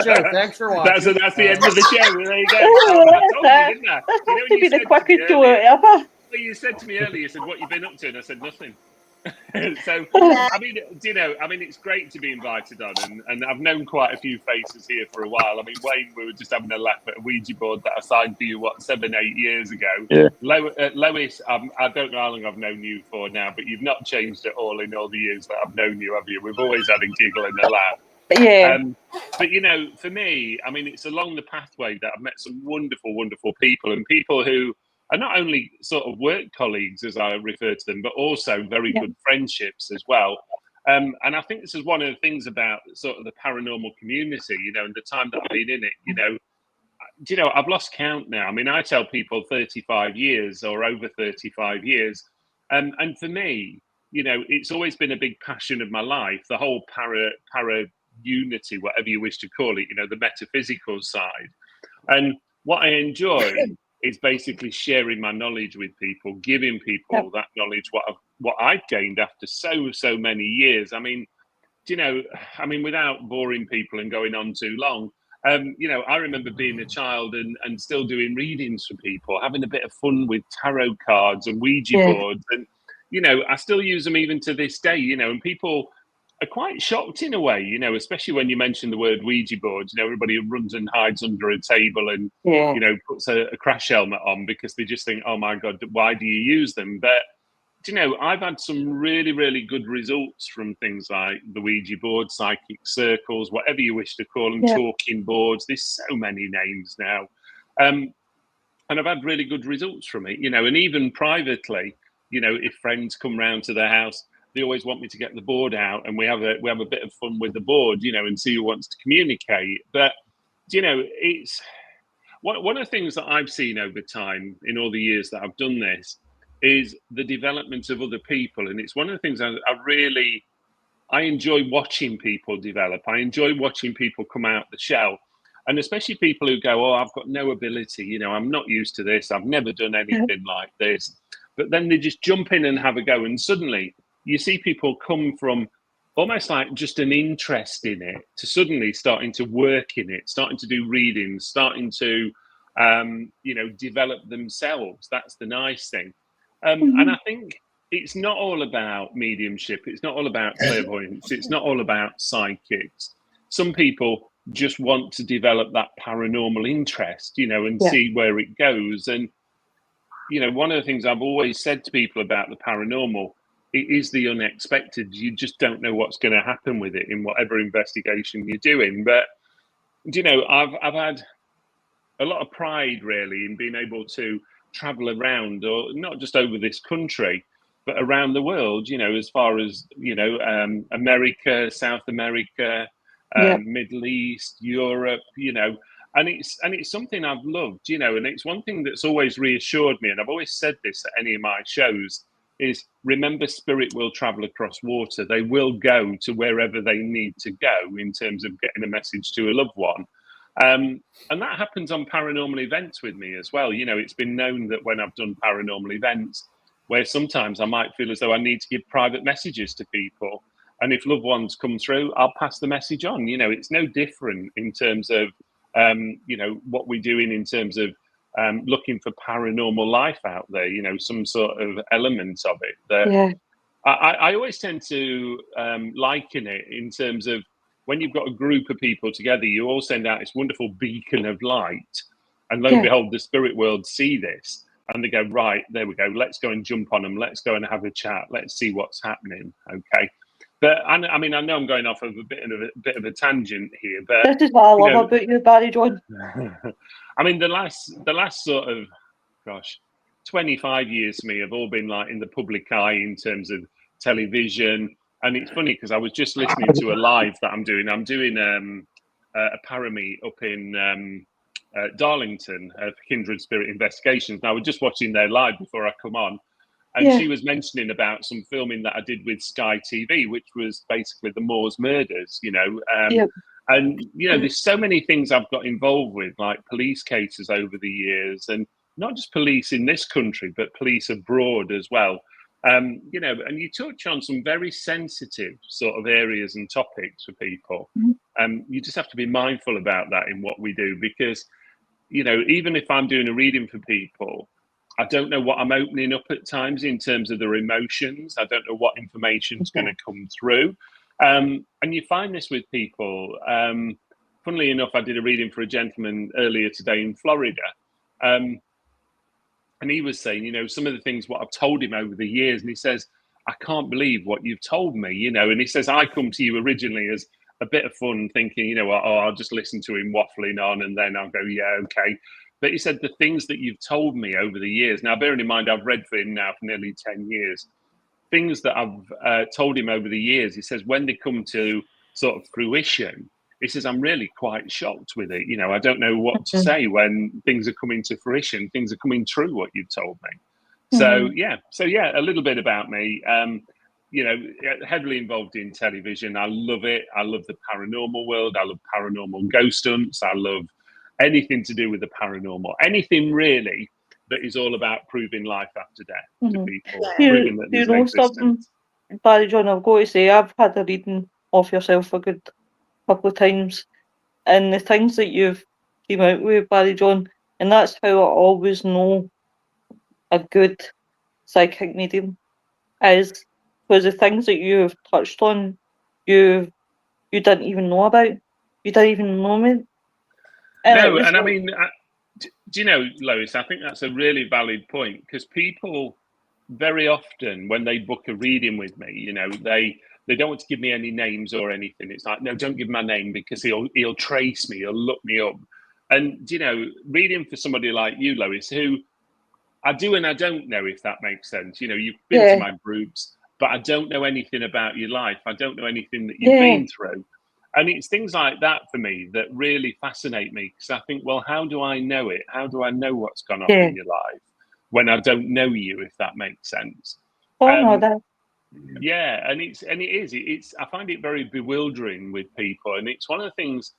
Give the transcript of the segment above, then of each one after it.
Sure, thanks for watching. That's the end of the show. There you go. I told you, didn't I? That You know, has to be the quickest show earlier, ever. well, you said to me earlier, you said, what you've been up to? And I said, nothing. So, I mean, it's great to be invited on, and I've known quite a few faces here for a while. I mean, Wayne, we were just having a laugh at a Ouija board that I signed for you, 7, 8 years ago. Yeah. Lois, I don't know how long I've known you for now, but you've not changed at all in all the years that I've known you, have you? We've always had a giggle and a laugh. Yeah. But, you know, for me, I mean, it's along the pathway that I've met some wonderful, wonderful people, and people who are not only sort of work colleagues, as I refer to them, but also very good friendships as well. And I think this is one of the things about sort of the paranormal community, you know, and the time that I've been in it, you know, I've lost count now. I mean, I tell people 35 years or over 35 years. And for me, you know, it's always been a big passion of my life, the whole para unity, whatever you wish to call it, you know, the metaphysical side. And what I enjoy is basically sharing my knowledge with people, giving people that knowledge, what I've gained after so many years. I mean, you know, without boring people and going on too long, you know, I remember being a child and still doing readings for people, having a bit of fun with tarot cards and Ouija boards. And, you know, I still use them even to this day, you know, and people are quite shocked in a way, you know, especially when you mention the word Ouija boards. You know, everybody runs and hides under a table and, you know, puts a crash helmet on because they just think, oh my God, why do you use them? But, you know, I've had some really, really good results from things like the Ouija board, psychic circles, whatever you wish to call them, talking boards. There's so many names now. And I've had really good results from it, you know, and even privately, you know, if friends come round to their house, they always want me to get the board out and we have a bit of fun with the board, you know, and see who wants to communicate. But, you know, it's one of the things that I've seen over time in all the years that I've done this is the development of other people. And it's one of the things I enjoy watching people develop. I enjoy watching people come out the shell. And especially people who go, oh, I've got no ability, you know, I'm not used to this. I've never done anything like this. But then they just jump in and have a go. And suddenly you see people come from almost like just an interest in it to suddenly starting to work in it, starting to do readings, starting to, you know, develop themselves. That's the nice thing. And I think it's not all about mediumship. It's not all about clairvoyance. It's not all about psychics. Some people just want to develop that paranormal interest, you know, and see where it goes. And, you know, one of the things I've always said to people about the paranormal, it is the unexpected. You just don't know what's going to happen with it in whatever investigation you're doing. But, you know, I've had a lot of pride really in being able to travel around, or not just over this country, but around the world, you know, as far as, you know, America, South America, Middle East, Europe, you know, and it's something I've loved, you know, and it's one thing that's always reassured me, and I've always said this at any of my shows, is remember, spirit will travel across water. They will go to wherever they need to go in terms of getting a message to a loved one. And that happens on paranormal events with me as well. You know, it's been known that when I've done paranormal events, where sometimes I might feel as though I need to give private messages to people. And if loved ones come through, I'll pass the message on. You know, it's no different in terms of, you know, what we're doing in terms of looking for paranormal life out there, you know, some sort of element of it. That I always tend to liken it in terms of when you've got a group of people together, you all send out this wonderful beacon of light, and lo and behold, the spirit world see this and they go, right, there we go, let's go and jump on them, let's go and have a chat, let's see what's happening. Okay. But I mean, I know I'm going off of a bit of a tangent here, but this is what I love about you, Barrie John. I mean, the last sort of, 25 years for me have all been like in the public eye in terms of television. And it's funny because I was just listening to a live that I'm doing. I'm doing a parameet up in Darlington for Kindred Spirit Investigations. Now, I was just watching their live before I come on. And she was mentioning about some filming that I did with Sky TV, which was basically the Moors murders, you know. And, you know, there's so many things I've got involved with, like police cases over the years, and not just police in this country, but police abroad as well. You know, and you touch on some very sensitive sort of areas and topics for people. You just have to be mindful about that in what we do, because, you know, even if I'm doing a reading for people, I don't know what I'm opening up at times in terms of their emotions. I don't know what information's going to come through. And you find this with people. Funnily enough, I did a reading for a gentleman earlier today in Florida. And he was saying, you know, some of the things what I've told him over the years, and he says, I can't believe what you've told me, you know. And he says, I come to you originally as a bit of fun, thinking, you know, oh, I'll just listen to him waffling on, and then I'll go, yeah, okay. But he said, the things that you've told me over the years, now bearing in mind I've read for him now for nearly 10 years, things that I've told him over the years, he says, when they come to sort of fruition, he says, I'm really quite shocked with it. You know, I don't know what to say when things are coming to fruition, things are coming true, what you've told me. So, yeah, a little bit about me. You know, heavily involved in television. I love it. I love the paranormal world. I love paranormal ghost hunts. I love anything to do with the paranormal. Anything really that is all about proving life after death to people. Proving that there's an existence. Barry John, I've got to say, I've had a reading of yourself a good couple of times, and the things that you've came out with, Barry John, and that's how I always know a good psychic medium is, because the things that you have touched on, you didn't even know about. You didn't even know me. No, and I mean, do you know, Lois, I think that's a really valid point, because people very often, when they book a reading with me, you know, they don't want to give me any names or anything. It's like, no, don't give my name, because he'll trace me, he'll look me up. And, you know, reading for somebody like you, Lois, who I do and I don't know, if that makes sense. You know, you've been to my groups, but I don't know anything about your life. I don't know anything that you've been through. And it's things like that for me that really fascinate me, because I think, well, how do I know it? How do I know what's gone on in your life when I don't know you, if that makes sense? Yeah, and it is. I find it very bewildering with people, and it's one of the things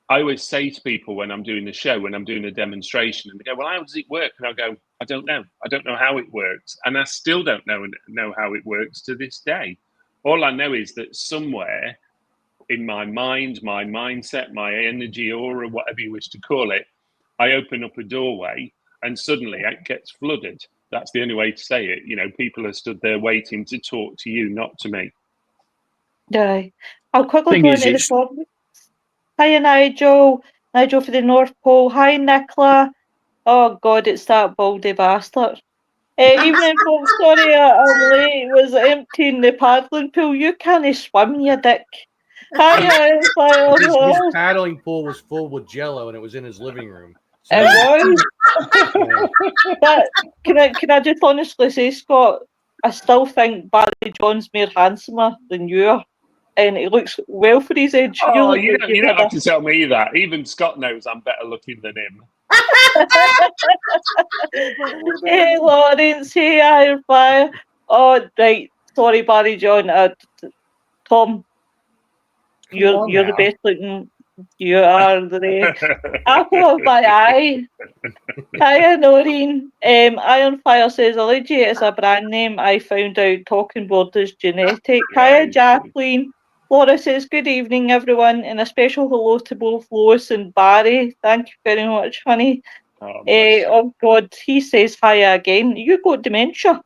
I always say to people when I'm doing the show, when I'm doing a demonstration, and they go, well, how does it work? And I go, I don't know. I don't know how it works. And I still don't know how it works to this day. All I know is that somewhere in my mind, my mindset, my energy aura, whatever you wish to call it, I open up a doorway and suddenly it gets flooded. That's the only way to say it. You know, people are stood there waiting to talk to you, not to me. Yeah. I'll quickly go into the comments. Hiya, Nigel. Nigel for the North Pole. Hi, Nicola. Oh, God, it's that baldy bastard. Evening, folks. Sorry I'm late. Was emptying the paddling pool. You can't swim, you dick. Hiya, his paddling pool was full with Jello, and it was in his living room. So it was. But can I just honestly say, Scott, I still think Barry John's more handsomer than you are. And he looks well for his age. Oh, you don't have to tell me that. Even Scott knows I'm better looking than him. Hey, Lawrence. Hey, Iron Fire. Oh, right. Sorry, Barry John. Tom, you're the best looking. You are the apple of my eye. Hiya, Noreen. Iron Fire says, Allegiate is a brand name. I found out talking board is genetic. Hiya, Jacqueline. Laura says, good evening, everyone, and a special hello to both Lois and Barry. Thank you very much, honey. Oh, God, he says hiya again. You got dementia.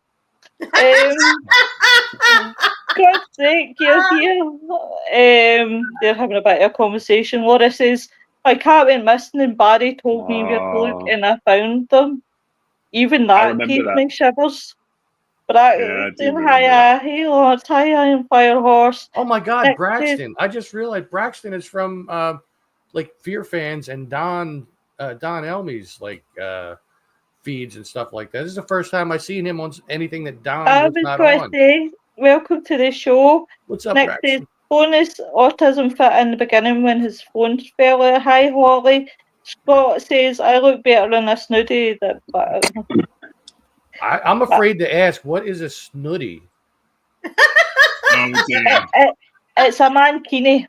God's sake, you're here. They're having a bit of a conversation. Laura says, my cat went missing and Barry told me where to look and I found them. Even that gave me shivers. Hiya, hey Lord, hiya, and Fire Horse. Oh my God, Braxton! I just realized Braxton is from like Fear Fans and Don Elmy's like feeds and stuff like that. This is the first time I've seen him on anything that Don was not on. Say, welcome to the show. What's up, Nick Braxton? says, bonus autism fit in the beginning when his phone fell out. Hi, Holly. Scott says, I look better than a snooty. I'm afraid to ask, what is a snooty? It's a mankini.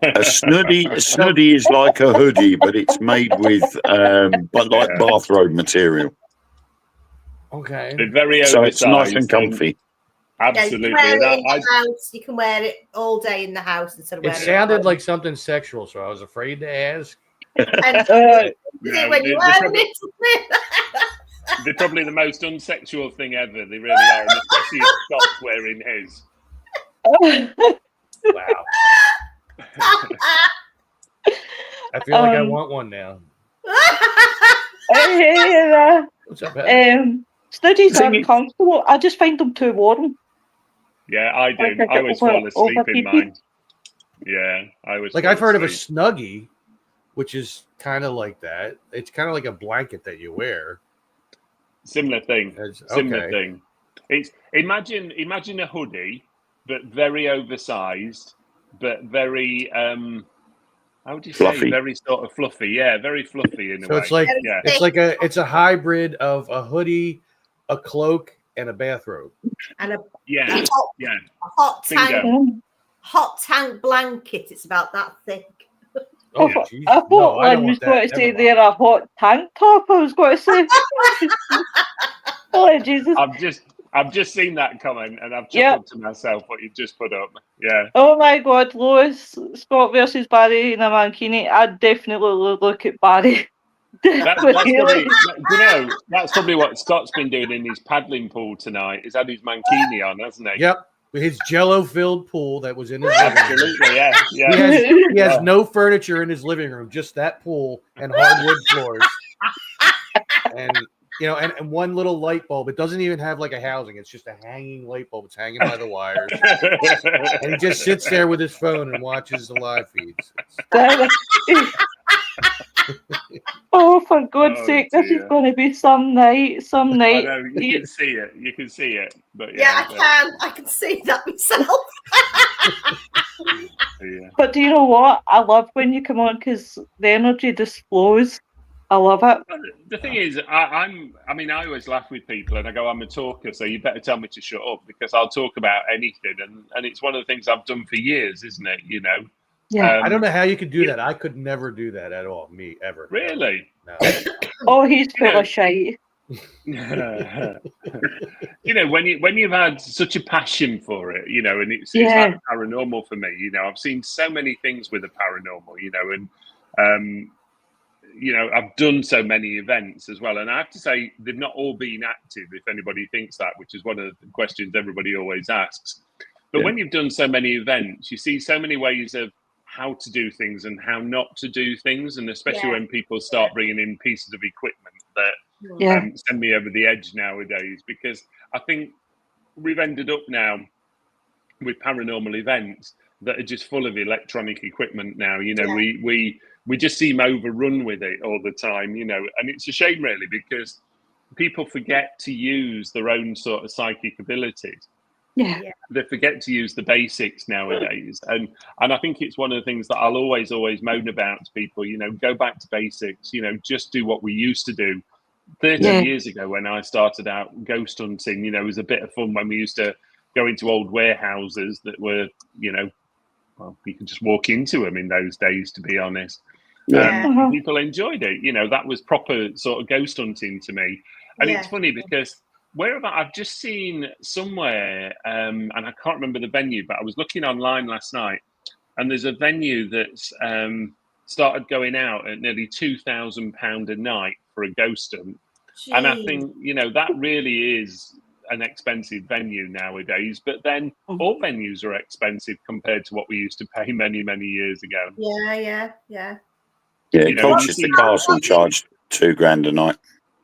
A snooty is like a hoodie, but it's made with bathrobe material. Okay. They're very So oversized. it's nice and comfy. Absolutely. Yeah, you can wear it in I, the house. You can wear it all day in the house instead of It wearing sounded it. like something sexual, so I was afraid to ask. And Uh, no, when you're wearing it. they're probably the most unsexual thing ever. They really are, and especially if Scott's wearing his. Wow. I feel like I Um, want one now. What's up, Heather? Studies Thing aren't is- comfortable. I just find them too warm. Yeah, I do. Like I I get always over- fall asleep in overheated. mine. Yeah, I always Like fall I've heard of a asleep. Snuggie, which is kind of like that. It's kind of like a blanket that you wear. Similar thing. It's- Similar okay. thing. It's imagine a hoodie, but very oversized, but very how would you say? Fluffy. Very sort of fluffy. Yeah, very fluffy in a So way. it's like Yeah. it's a hybrid of a hoodie, a cloak, and a bathrobe. And a Yeah. hot, Yeah. hot tank, Bingo. hot tank blanket. It's about that thick. Oh, I yeah. geez. thought No, I don't Lynn was want going that. to say Never they're mind. a hot tank top. I was going to say. Oh, Jesus. I've just seen that comment and I've Yep. chuckled to myself what you've just put up. Yeah. Oh my God, Lois, Scott versus Barry in a mankini. I'd definitely look at Barry. That's probably, Definitely. that's probably what Scott's been doing in his paddling pool tonight. He's had his mankini on, hasn't he? Yep, his Jello-filled pool that was in his living room. Absolutely, yeah. He Yeah. has Yeah. no furniture in his living room, just that pool and hardwood floors. And and one little light bulb. It doesn't even have like a housing. It's just a hanging light bulb. It's hanging by the wires. And he just sits there with his phone and watches the live feeds. Oh, for God's Oh, sake, this is dear. going to be some night. Some I night. know, you can see it. You can see it. But Yeah, yeah. I can see that myself. Yeah. But do you know what? I love when you come on because the energy just flows. I love it. The thing is, I always laugh with people and I go, I'm a talker, so you better tell me to shut up because I'll talk about anything. And it's one of the things I've done for years, isn't it? You know? Yeah. I don't know how you could do that. I could never do that at all. Me, ever. Really? No. Oh, he's full know- of shite. When you've had such a passion for it, and it's Yeah. like paranormal for me. I've seen so many things with the paranormal, and I've done so many events as well, and I have to say they've not all been active. If anybody thinks that, which is one of the questions everybody always asks, but when you've done so many events, you see so many ways of how to do things and how not to do things, and especially when people start bringing in pieces of equipment that Yeah. send me over the edge nowadays, because I think we've ended up now with paranormal events that are just full of electronic equipment now. We just seem overrun with it all the time, and it's a shame really because people forget to use their own sort of psychic abilities. Yeah. They forget to use the basics nowadays, and I think it's one of the things that I'll always moan about to people. Go back to basics. Just do what we used to do 30 years ago when I started out ghost hunting. It was a bit of fun when we used to go into old warehouses that were, well, you could just walk into them in those days, to be honest. Uh-huh. People enjoyed it. That was proper sort of ghost hunting to me. And it's funny because I've just seen somewhere, and I can't remember the venue, but I was looking online last night, and there's a venue that's started going out at nearly £2,000 a night for a ghost hunt. Jeez. And I think, that really is an expensive venue nowadays. But then all venues are expensive compared to what we used to pay many, many years ago. Yeah. Yeah, you Colchester Castle charged £2,000 a night.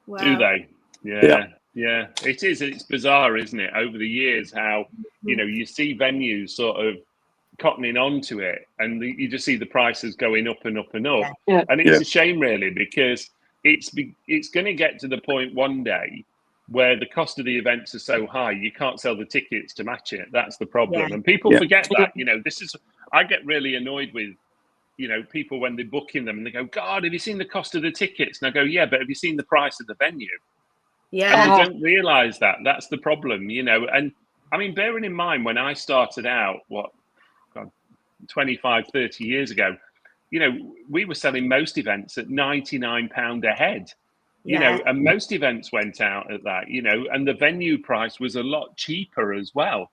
Wow. Do they? Yeah. It is. It's bizarre, isn't it? Over the years, how you see venues sort of cottoning onto it, and you just see the prices going up and up and up. Yeah. And it's a shame, really, because it's going to get to the point one day where the cost of the events are so high you can't sell the tickets to match it. That's the problem, and people forget that. I get really annoyed with people when they're booking them and they go, God, have you seen the cost of the tickets? And I go, yeah, but have you seen the price of the venue? Yeah. And they don't realise that. That's the problem, And I mean, bearing in mind when I started out, 25, 30 years ago, we were selling most events at £99 a head. You know, and most events went out at that, you know, and the venue price was a lot cheaper as well.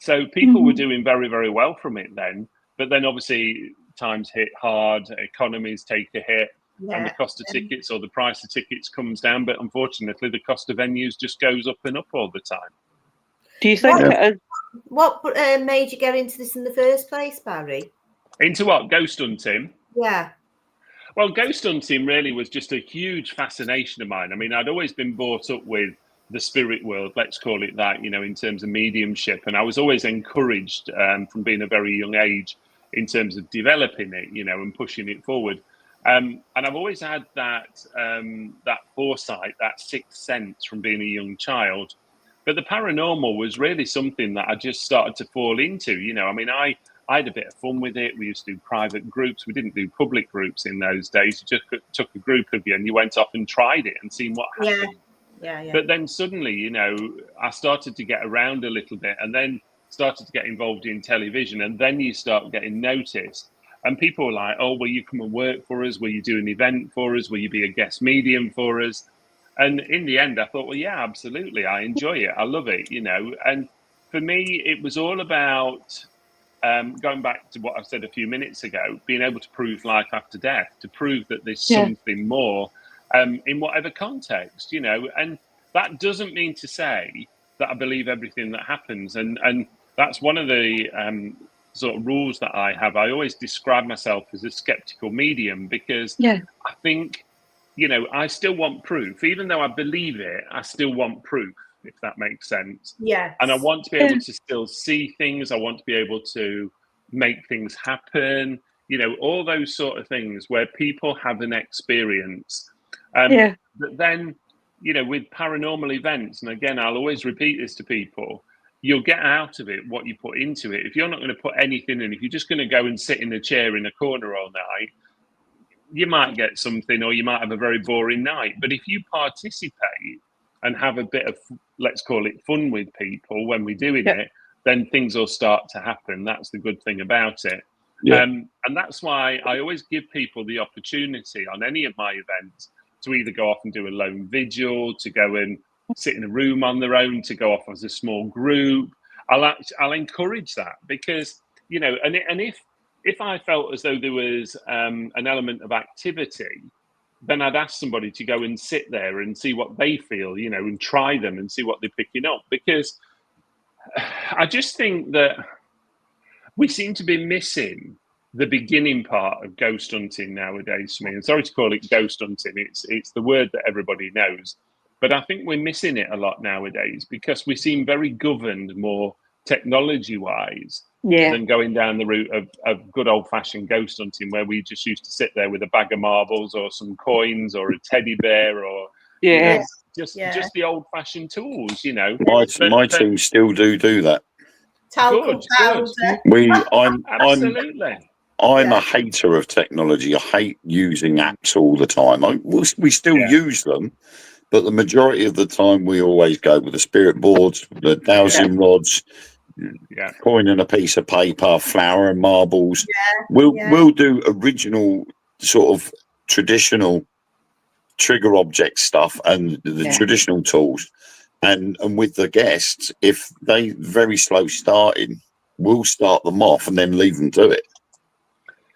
So people were doing very, very well from it then. But then obviously times hit hard, economies take a hit, and the cost of tickets or the price of tickets comes down. But unfortunately, the cost of venues just goes up and up all the time. Do you think what made you get into this in the first place, Barry? Into what? Ghost hunting? Yeah. Well, ghost hunting really was just a huge fascination of mine. I mean, I'd always been brought up with the spirit world, let's call it that, you know, in terms of mediumship. And I was always encouraged from being a very young age in terms of developing it, you know, and pushing it forward. And I've always had that that foresight, that sixth sense from being a young child. But the paranormal was really something that I just started to fall into. You know, I mean, I had a bit of fun with it. We used to do private groups. We didn't do public groups in those days. You just took a group of you and you went off and tried it and seen what happened. Yeah. But then suddenly, you know, I started to get around a little bit and then started to get involved in television. And then you start getting noticed. And people were like, oh, will you come and work for us? Will you do an event for us? Will you be a guest medium for us? And in the end, I thought, well, yeah, absolutely. I enjoy it. I love it, you know. And for me, it was all about going back to what I said a few minutes ago, being able to prove life after death, to prove that there's something more in whatever context, you know. And that doesn't mean to say that I believe everything that happens. And that's one of the sort of rules that I have. I always describe myself as a skeptical medium because I think, you know, I still want proof. Even though I believe it, I still want proof, if that makes sense. Yeah. And I want to be able to still see things. I want to be able to make things happen, you know, all those sort of things where people have an experience. But then, you know, with paranormal events, and again, I'll always repeat this to people, you'll get out of it what you put into it. If you're not going to put anything in, if you're just going to go and sit in a chair in a corner all night, you might get something or you might have a very boring night. But if you participate and have a bit of, let's call it fun with people when we're doing it, then things will start to happen. That's the good thing about it. And that's why I always give people the opportunity on any of my events to either go off and do a lone vigil, to go and sit in a room on their own, to go off as a small group. I'll encourage that because, you know, and if I felt as though there was an element of activity, then I'd ask somebody to go and sit there and see what they feel, you know, and try them and see what they're picking up. Because I just think that we seem to be missing the beginning part of ghost hunting nowadays for me. And sorry to call it ghost hunting, it's the word that everybody knows. But I think we're missing it a lot nowadays because we seem very governed more technology-wise than going down the route of good old-fashioned ghost hunting where we just used to sit there with a bag of marbles or some coins or a teddy bear or you know, just the old-fashioned tools, you know. My team still do that. Talcum powder. Absolutely. I'm a hater of technology. I hate using apps all the time. We still use them, but the majority of the time we always go with the spirit boards, the dowsing rods, coin and a piece of paper, flour and marbles. We'll do original sort of traditional trigger object stuff and the traditional tools. And with the guests, if they very slow starting, we'll start them off and then leave them to it.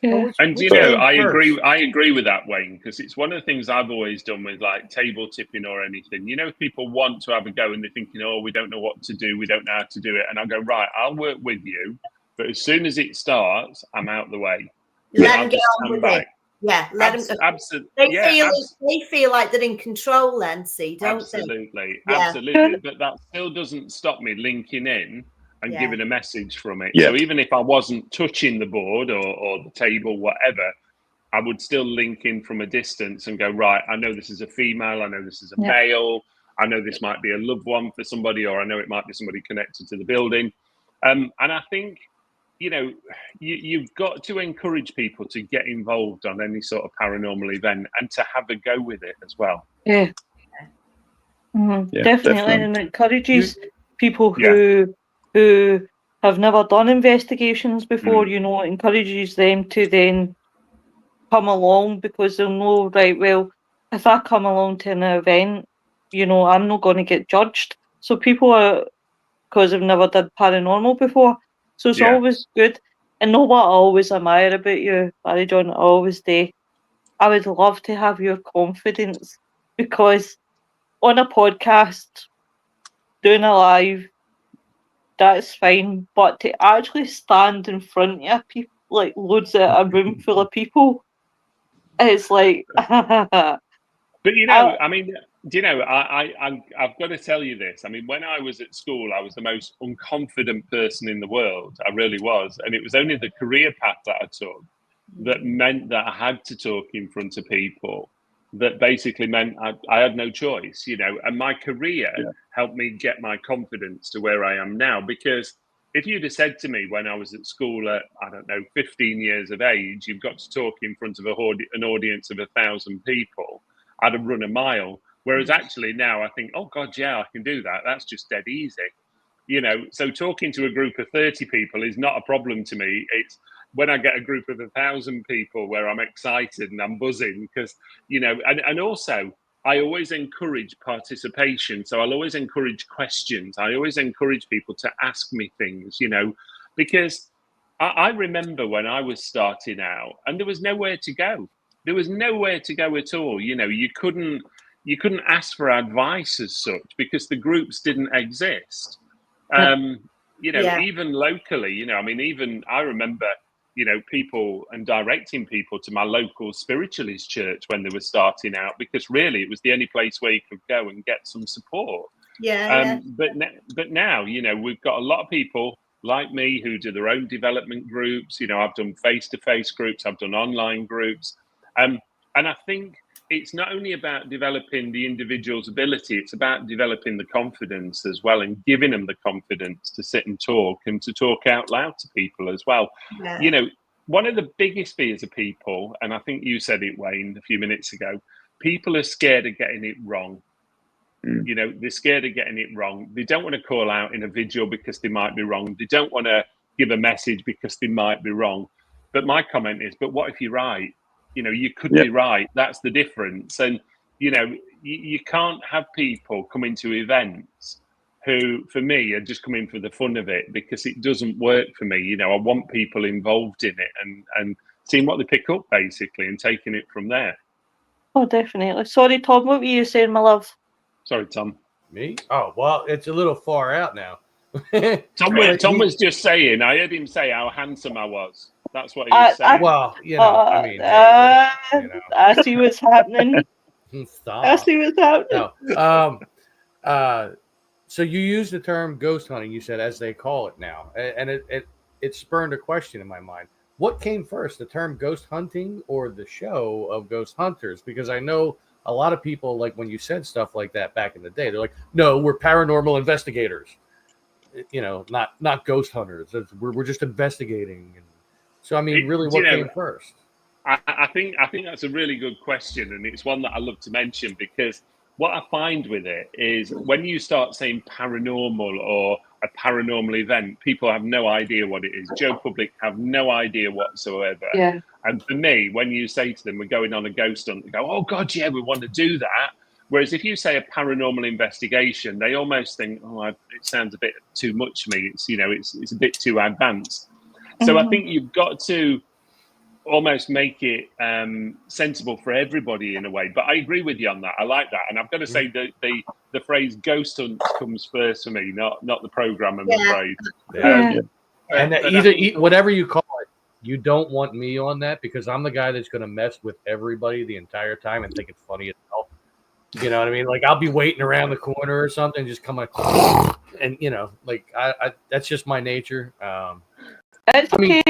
And you know, I agree with that, Wayne, because it's one of the things I've always done with like table tipping or anything. You know, if people want to have a go and they're thinking, oh, we don't know what to do, we don't know how to do it, and I go, right, I'll work with you, but as soon as it starts, I'm out the way. Let them get on with it. Yeah, let them. Absolutely. They feel like they're in control, then, see, don't they? Absolutely. But that still doesn't stop me linking in and giving a message from it. So even if I wasn't touching the board or the table, whatever, I would still link in from a distance and go, right, I know this is a female, I know this is a male, I know this might be a loved one for somebody, or I know it might be somebody connected to the building. And I think, you know, you've got to encourage people to get involved on any sort of paranormal event and to have a go with it as well. Definitely. And it encourages people who have never done investigations before, you know, it encourages them to then come along because they'll know, right, well, if I come along to an event, I'm not going to get judged. So people are, because I've never did paranormal before, so it's always good. And know what I always admire about you, Barry John, I always do. I would love to have your confidence, because on a podcast, doing a live, that's fine. But to actually stand in front of people, like loads of a room full of people, it's like. But I mean, I've got to tell you this. I mean, when I was at school, I was the most unconfident person in the world. I really was, and it was only the career path that I took that meant that I had to talk in front of people. That basically meant I had no choice, And my career helped me get my confidence to where I am now. Because if you'd have said to me when I was at school at 15 years of age, you've got to talk in front of an audience of 1,000 people, I'd have run a mile. Whereas actually now I think, oh God, yeah, I can do that. That's just dead easy. So talking to a group of 30 people is not a problem to me. It's when I get a group of 1,000 people where I'm excited and I'm buzzing because, and also I always encourage participation. So I'll always encourage questions. I always encourage people to ask me things, because I remember when I was starting out and there was nowhere to go. There was nowhere to go at all. You couldn't ask for advice as such because the groups didn't exist. Even locally, even I remember, people and directing people to my local spiritualist church when they were starting out, because really it was the only place where you could go and get some support. But now, we've got a lot of people like me who do their own development groups. I've done face-to-face groups, I've done online groups. And I think it's not only about developing the individual's ability, it's about developing the confidence as well and giving them the confidence to sit and talk and to talk out loud to people as well. Yeah. One of the biggest fears of people, and I think you said it, Wayne, a few minutes ago, people are scared of getting it wrong. They're scared of getting it wrong. They don't want to call out in a video because they might be wrong. They don't want to give a message because they might be wrong. But my comment is, but what if you're right? You could be right. That's the difference. And, you can't have people come into events who, for me, are just coming for the fun of it, because it doesn't work for me. I want people involved in it and seeing what they pick up, basically, and taking it from there. Oh, definitely. Sorry, Tom, what were you saying, my love? Sorry, Tom. Me? Oh, well, it's a little far out now. Tom was just saying, I heard him say how handsome I was. That's what he was saying. I see what's happening. Stop. I see what's happening. No. So you use the term ghost hunting, you said, as they call it now, and it spurred a question in my mind. What came first, the term ghost hunting or the show of ghost hunters? Because I know a lot of people, like when you said stuff like that back in the day, they're like, no, we're paranormal investigators. Not ghost hunters. We're just investigating. And so, I mean, really, what came first? I think that's a really good question, and it's one that I love to mention, because what I find with it is when you start saying paranormal or a paranormal event, people have no idea what it is. Joe Public have no idea whatsoever. Yeah. And for me, when you say to them, we're going on a ghost hunt, they go, oh God, yeah, we want to do that. Whereas if you say a paranormal investigation, they almost think, it sounds a bit too much to me. It's a bit too advanced. So I think you've got to almost make it sensible for everybody in a way. But I agree with you on that. I like that. And I've got to say that the phrase ghost hunt comes first for me, not the program, I'm afraid. And either whatever you call it, you don't want me on that, because I'm the guy that's going to mess with everybody the entire time and think it's funny as hell. You know what I mean? Like, I'll be waiting around the corner or something, just come like, and I that's just my nature. It's okay.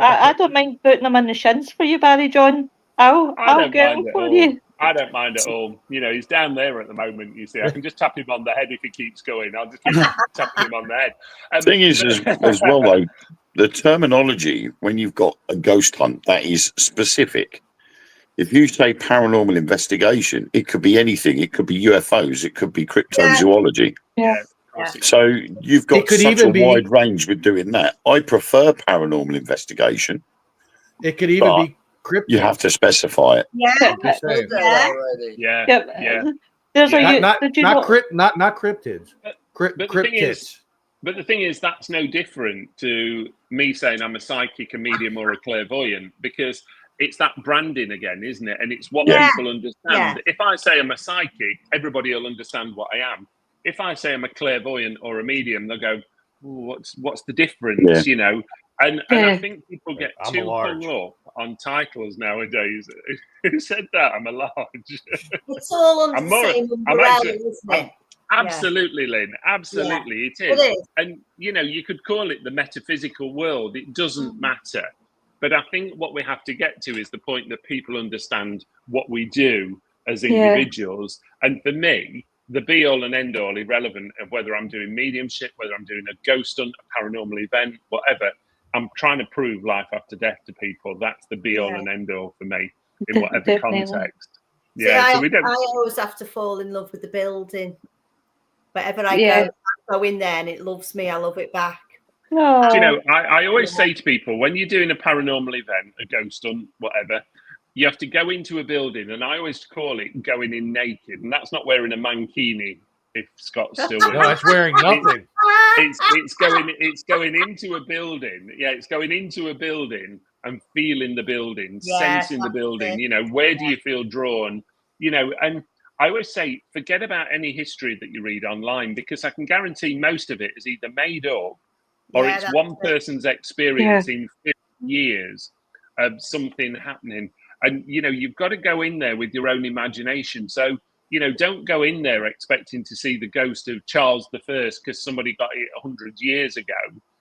I don't mind putting them in the shins for you, Barry John. I'll get them for you. I don't mind at all. He's down there at the moment, you see. I can just tap him on the head if he keeps going. I'll just keep tapping him on the head. The thing is, as well, though, the terminology, when you've got a ghost hunt, that is specific. If you say paranormal investigation, it could be anything. It could be UFOs. It could be cryptozoology. Yeah. So you've got such a wide range with doing that. I prefer paranormal investigation. It could even be you have to specify it. Yeah. I'm just saying. Yeah. Yeah, Yep. yeah. There's a Not did you know? cryptids. But the thing Cryptids. is, that's no different to me saying I'm a psychic, a medium, or a clairvoyant, because it's that branding again, isn't it? And it's what Yeah. people understand. Yeah. If I say I'm a psychic, everybody will understand what I am. If I say I'm a clairvoyant or a medium, they'll go, "Ooh, what's the difference?" You know. And I think people get I'm a too large. hung up on titles nowadays. Who said that? I'm a large. It's all under I'm the more- same I'm umbrella, actually- isn't it? Absolutely, Lynn. Absolutely, it is. It is. And you could call it the metaphysical world. It doesn't matter. But I think what we have to get to is the point that people understand what we do as individuals. And for me, the be all and end all, irrelevant of whether I'm doing mediumship, whether I'm doing a ghost hunt, a paranormal event, whatever, I'm trying to prove life after death to people. That's the be all and end all for me in whatever Definitely. context. See, Yeah, so we don't. I always have to fall in love with the building. Wherever I go in there and it loves me, I love it back. No. You know, I always say to people, when you're doing a paranormal event, a ghost hunt, whatever, you have to go into a building, and I always call it going in naked, and that's not wearing a mankini. If Scott's still with No, that's wearing nothing. it's going into a building. Yeah, it's going into a building and feeling the building, sensing the building. You know, where do you feel drawn? You know, and I always say, forget about any history that you read online, because I can guarantee most of it is either made up or it's one person's experience in 50 years of something happening. And, you know, you've got to go in there with your own imagination. So, you know, don't go in there expecting to see the ghost of Charles I because somebody got it 100 years ago.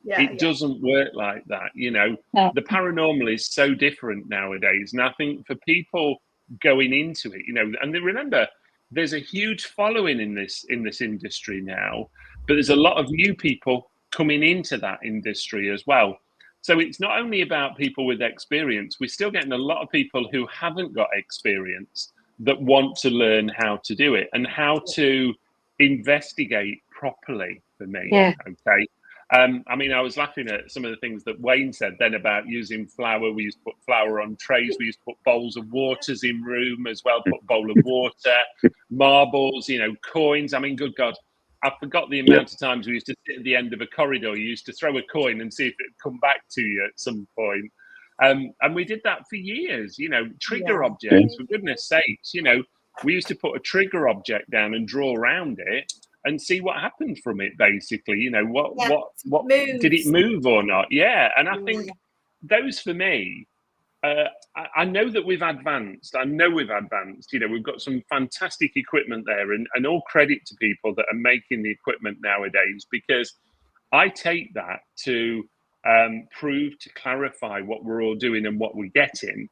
It doesn't work like that. You know, the paranormal is so different nowadays. And I think for people going into it, you know, and remember, there's a huge following in this industry now, but there's a lot of new people coming into that industry as well. So it's not only about people with experience, we're still getting a lot of people who haven't got experience that want to learn how to do it and how to investigate properly for me. Okay. I mean, I was laughing at some of the things that Wayne said then about using flour. We used to put flour on trays. We used to put bowls of waters in room as well, put a bowl of water, marbles, you know, coins. I mean, good God, I forgot the amount of times we used to sit at the end of a corridor. You used to throw a coin and see if it would come back to you at some point. And we did that for years, you know, trigger objects, for goodness sakes, you know, we used to put a trigger object down and draw around it and see what happened from it, basically. You know, what did it move or not? Yeah. And I think those for me, I know that we've advanced. I know we've advanced. You know, we've got some fantastic equipment there, and all credit to people that are making the equipment nowadays, because I take that to prove, to clarify what we're all doing and what we're getting.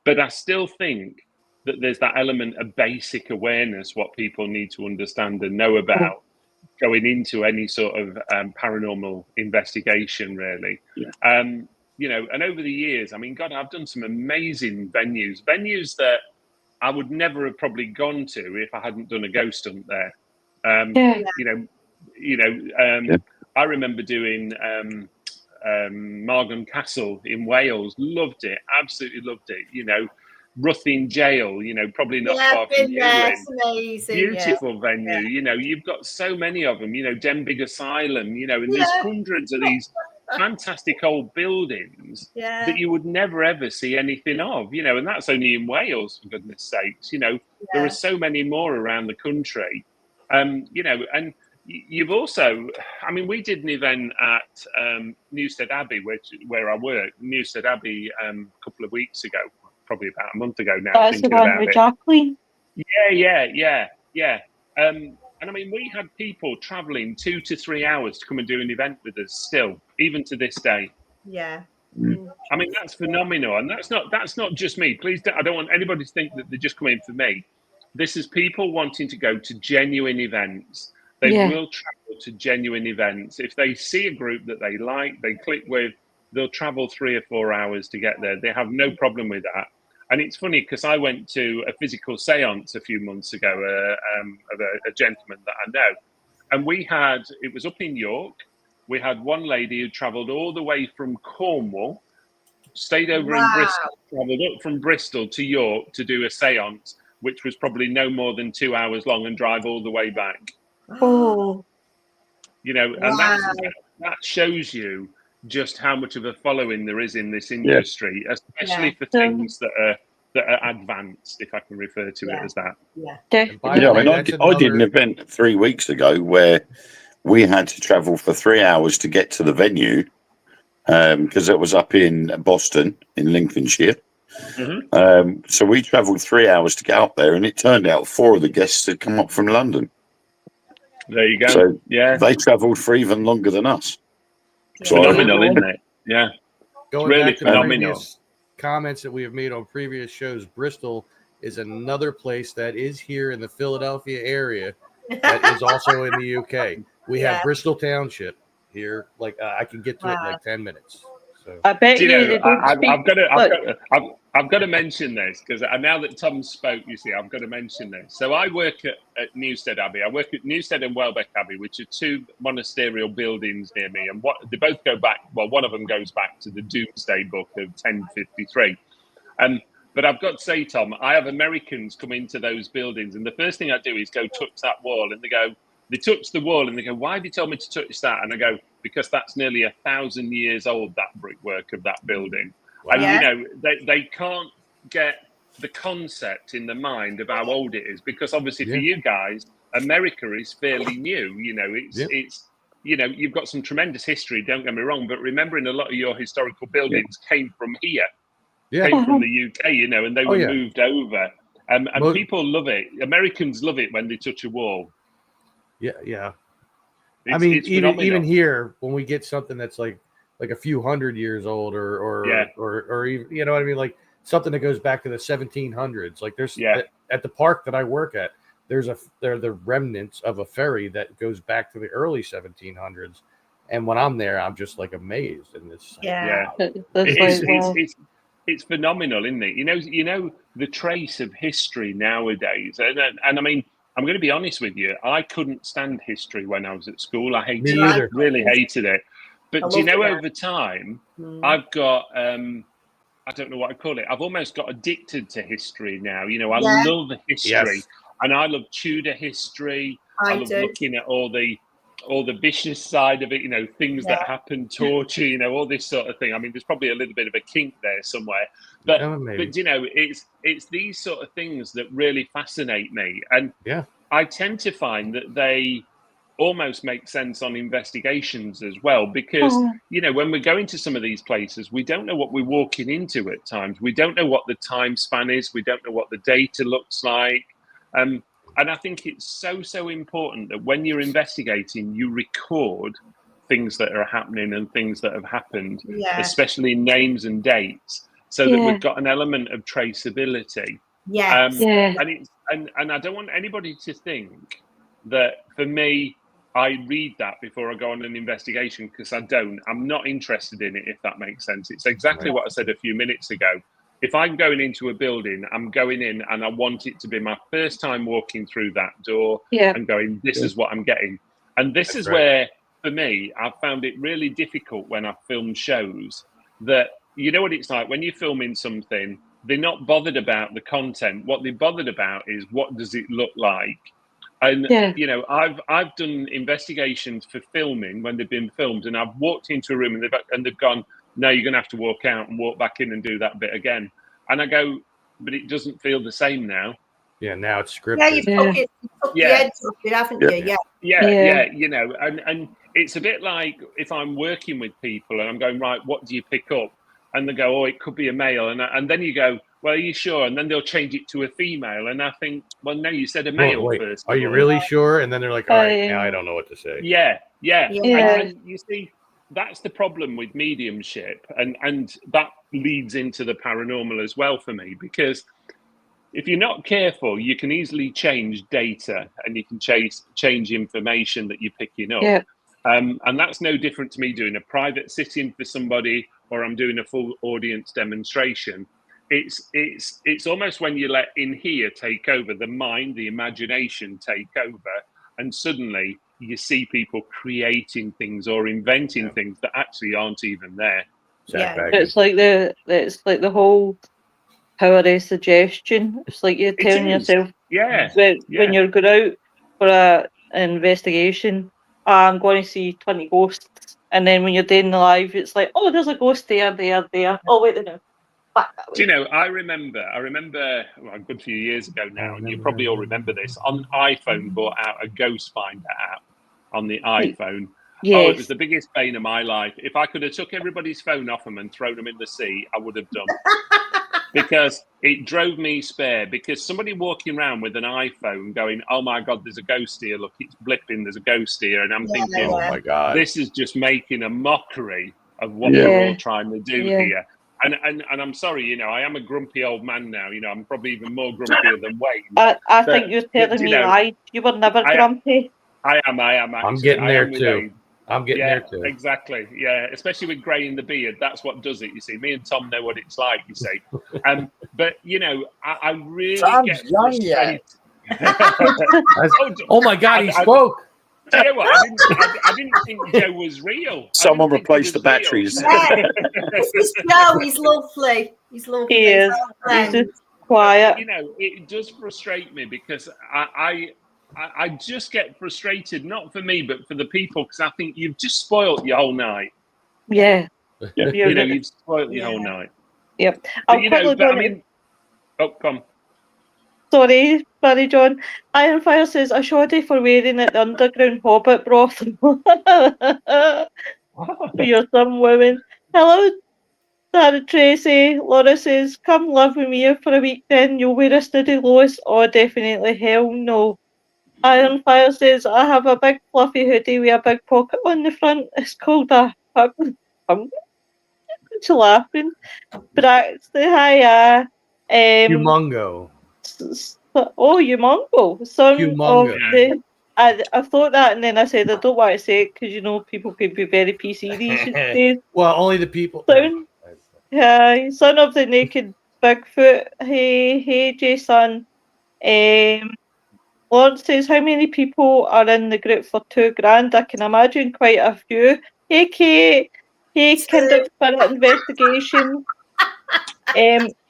But I still think that there's that element of basic awareness, what people need to understand and know about going into any sort of paranormal investigation, really. You know, and over the years, I mean, God, I've done some amazing venues that I would never have probably gone to if I hadn't done a ghost hunt there. I remember doing Margam Castle in Wales. Loved it, absolutely loved it. You know, Ruthin Jail. You know, probably not far from you. It's amazing. Beautiful venue. You know, you've got so many of them. You know, Denbigh Asylum. You know, and there's hundreds of these fantastic old buildings that you would never ever see anything of. You know, and that's only in Wales, for goodness sakes. You know, there are so many more around the country. You know, and you've also, I mean, we did an event at Newstead Abbey, where I work, Newstead Abbey, a couple of weeks ago, probably about a month ago now. That's the one with Jacqueline. Yeah. And I mean, we had people travelling 2 to 3 hours to come and do an event with us still, even to this day. Yeah. I mean, that's phenomenal. And that's not just me. Please don't, I don't want anybody to think that they're just coming for me. This is people wanting to go to genuine events. They will travel to genuine events. If they see a group that they like, they click with, they'll travel 3 or 4 hours to get there. They have no problem with that. And it's funny because I went to a physical seance a few months ago of a gentleman that I know. And it was up in York. We had one lady who travelled all the way from Cornwall stayed over in Bristol, travelled up from Bristol to York to do a séance, which was probably no more than 2 hours long, and drive all the way back. Oh, You know, and that shows you just how much of a following there is in this industry, especially for things that are advanced, if I can refer to it as that. definitely. I mean, I did an event 3 weeks ago where we had to travel for 3 hours to get to the venue because it was up in Boston, in Lincolnshire. Mm-hmm. So we travelled 3 hours to get up there, and it turned out 4 of the guests had come up from London. There you go. So they travelled for even longer than us. It's phenomenal, isn't it? Yeah. Going really back to phenomenal. previous comments that we have made on previous shows, Bristol is another place that is here in the Philadelphia area that is also in the UK. We have Bristol Township here. Like I can get to it in like 10 minutes. So I bet I've got to mention this because now that Tom spoke, you see, I've got to mention this. So I work at Newstead Abbey. I work at Newstead and Welbeck Abbey, which are 2 monasterial buildings near me, and they both go back. Well, one of them goes back to the Doomsday Book of 1053. But I've got to say, Tom, I have Americans come into those buildings, and the first thing I do is go touch that wall, and they touch the wall, and they go, "Why have you told me to touch that?" And I go, "Because that's nearly 1,000 years old, that brickwork of that building." Wow. And you know, they can't get the concept in the mind of how old it is, because obviously for you guys, America is fairly new. You know, it's you know, you've got some tremendous history. Don't get me wrong, but remembering a lot of your historical buildings came from here. Came from the UK, you know, and they were moved over. And people love it. Americans love it when they touch a wall. Yeah. I mean, even here, when we get something that's like a few hundred years old, or even, you know what I mean, like something that goes back to the 1700s. Like there's at the park that I work at, there are the remnants of a ferry that goes back to the early 1700s. And when I'm there, I'm just like amazed, and it's it's phenomenal, isn't it? You know the trace of history nowadays, and I mean, I'm going to be honest with you. I couldn't stand history when I was at school. I hated it, really hated it. But do you know, over time, I've got I don't know what I call it. I've almost got addicted to history now. You know, I love history, and I love Tudor history. I love looking at all the vicious side of it, you know, things that happen, torture, you know, all this sort of thing. I mean, there's probably a little bit of a kink there somewhere, but you know, it's these sort of things that really fascinate me, and I tend to find that they almost make sense on investigations as well, because you know, when we're going to some of these places, we don't know what we're walking into at times. We don't know what the time span is. We don't know what the data looks like. And I think it's so important that when you're investigating, you record things that are happening and things that have happened, especially names and dates, so that we've got an element of traceability. And I don't want anybody to think that, for me, I read that before I go on an investigation, because I don't. I'm not interested in it, if that makes sense. It's exactly what I said a few minutes ago. If I'm going into a building, I'm going in and I want it to be my first time walking through that door and going, this is what I'm getting. And this is where, for me, I've found it really difficult when I film shows, that, you know what it's like when you're filming something, they're not bothered about the content. What they're bothered about is, what does it look like? And, you know, I've done investigations for filming when they've been filmed, and I've walked into a room and they've gone, "No, you're going to have to walk out and walk back in and do that bit again." And I go, "But it doesn't feel the same now." Yeah, now it's scripted. Yeah, you took the edge off it, haven't you? Yeah, you know, and it's a bit like if I'm working with people and I'm going, "Right, what do you pick up?" And they go, "Oh, it could be a male," and then you go, "Well, are you sure?" And then they'll change it to a female, and I think, well, no, you said a male first. Are you really sure? And then they're like, "All right, now I don't know what to say." Yeah. And you see, that's the problem with mediumship, and that leads into the paranormal as well for me, because if you're not careful, you can easily change data, and you can change information that you're picking up. And that's no different to me doing a private sitting for somebody, or I'm doing a full audience demonstration. It's almost when you let in here take over, the mind, the imagination take over, and suddenly you see people creating things or inventing things that actually aren't even there. Sandbagging. It's like the whole power of suggestion. It's like you're telling yourself, when you're going out for an investigation, I'm going to see 20 ghosts, and then when you're doing the live, it's like, oh, there's a ghost there. Oh wait, no. Do you know, I remember well, a good few years ago now, and you probably all remember this, on iPhone brought out a Ghost Finder app on the iPhone. Yes. Oh, it was the biggest bane of my life. If I could have took everybody's phone off them and thrown them in the sea, I would have done. Because it drove me spare. Because somebody walking around with an iPhone going, oh my God, there's a ghost here. Look, it's blipping, there's a ghost here. And I'm thinking, oh my God, this is just making a mockery of what we're all trying to do here. And I'm sorry, you know, I am a grumpy old man now. You know, I'm probably even more grumpier than Wayne. I think you're telling me lies. You were never grumpy. I am. Actually. I'm getting there too. I'm getting there too. Exactly. Yeah, especially with grey in the beard. That's what does it. You see, me and Tom know what it's like. You see, but you know, I really get frustrated. Oh my God, he spoke. Do you know what? I didn't think Joe was real. Someone replaced the batteries. This is Joe. He's lovely. He's lovely. He is. He's just quiet. You know, it does frustrate me because I just get frustrated, not for me, but for the people, because I think you've just spoiled your whole night. Yeah. You know, you've spoiled your whole night. Yep. Oh, come. Sorry, Barry John. Ironfire says, a shoddy for wearing at the underground hobbit brothel. For your some women. Hello, Sarah Tracy. Laura says, come live with me for a week then. You'll wear a sniddy Lois. Oh, definitely. Hell no. Ironfire says, I have a big fluffy hoodie with a big pocket on the front. It's called a She's laughing. Braxton, hiya. Humongo. Oh, Humongo. Son Humongo. of the... I thought that, and then I said I don't want to say it because, you know, people could be very PC these days. Well, only the people. Son of the naked Bigfoot. Hey, Jason. Lord says, how many people are in the group for $2,000? I can imagine quite a few. Hey, Kate. Hey, Kindred Spirit Investigation.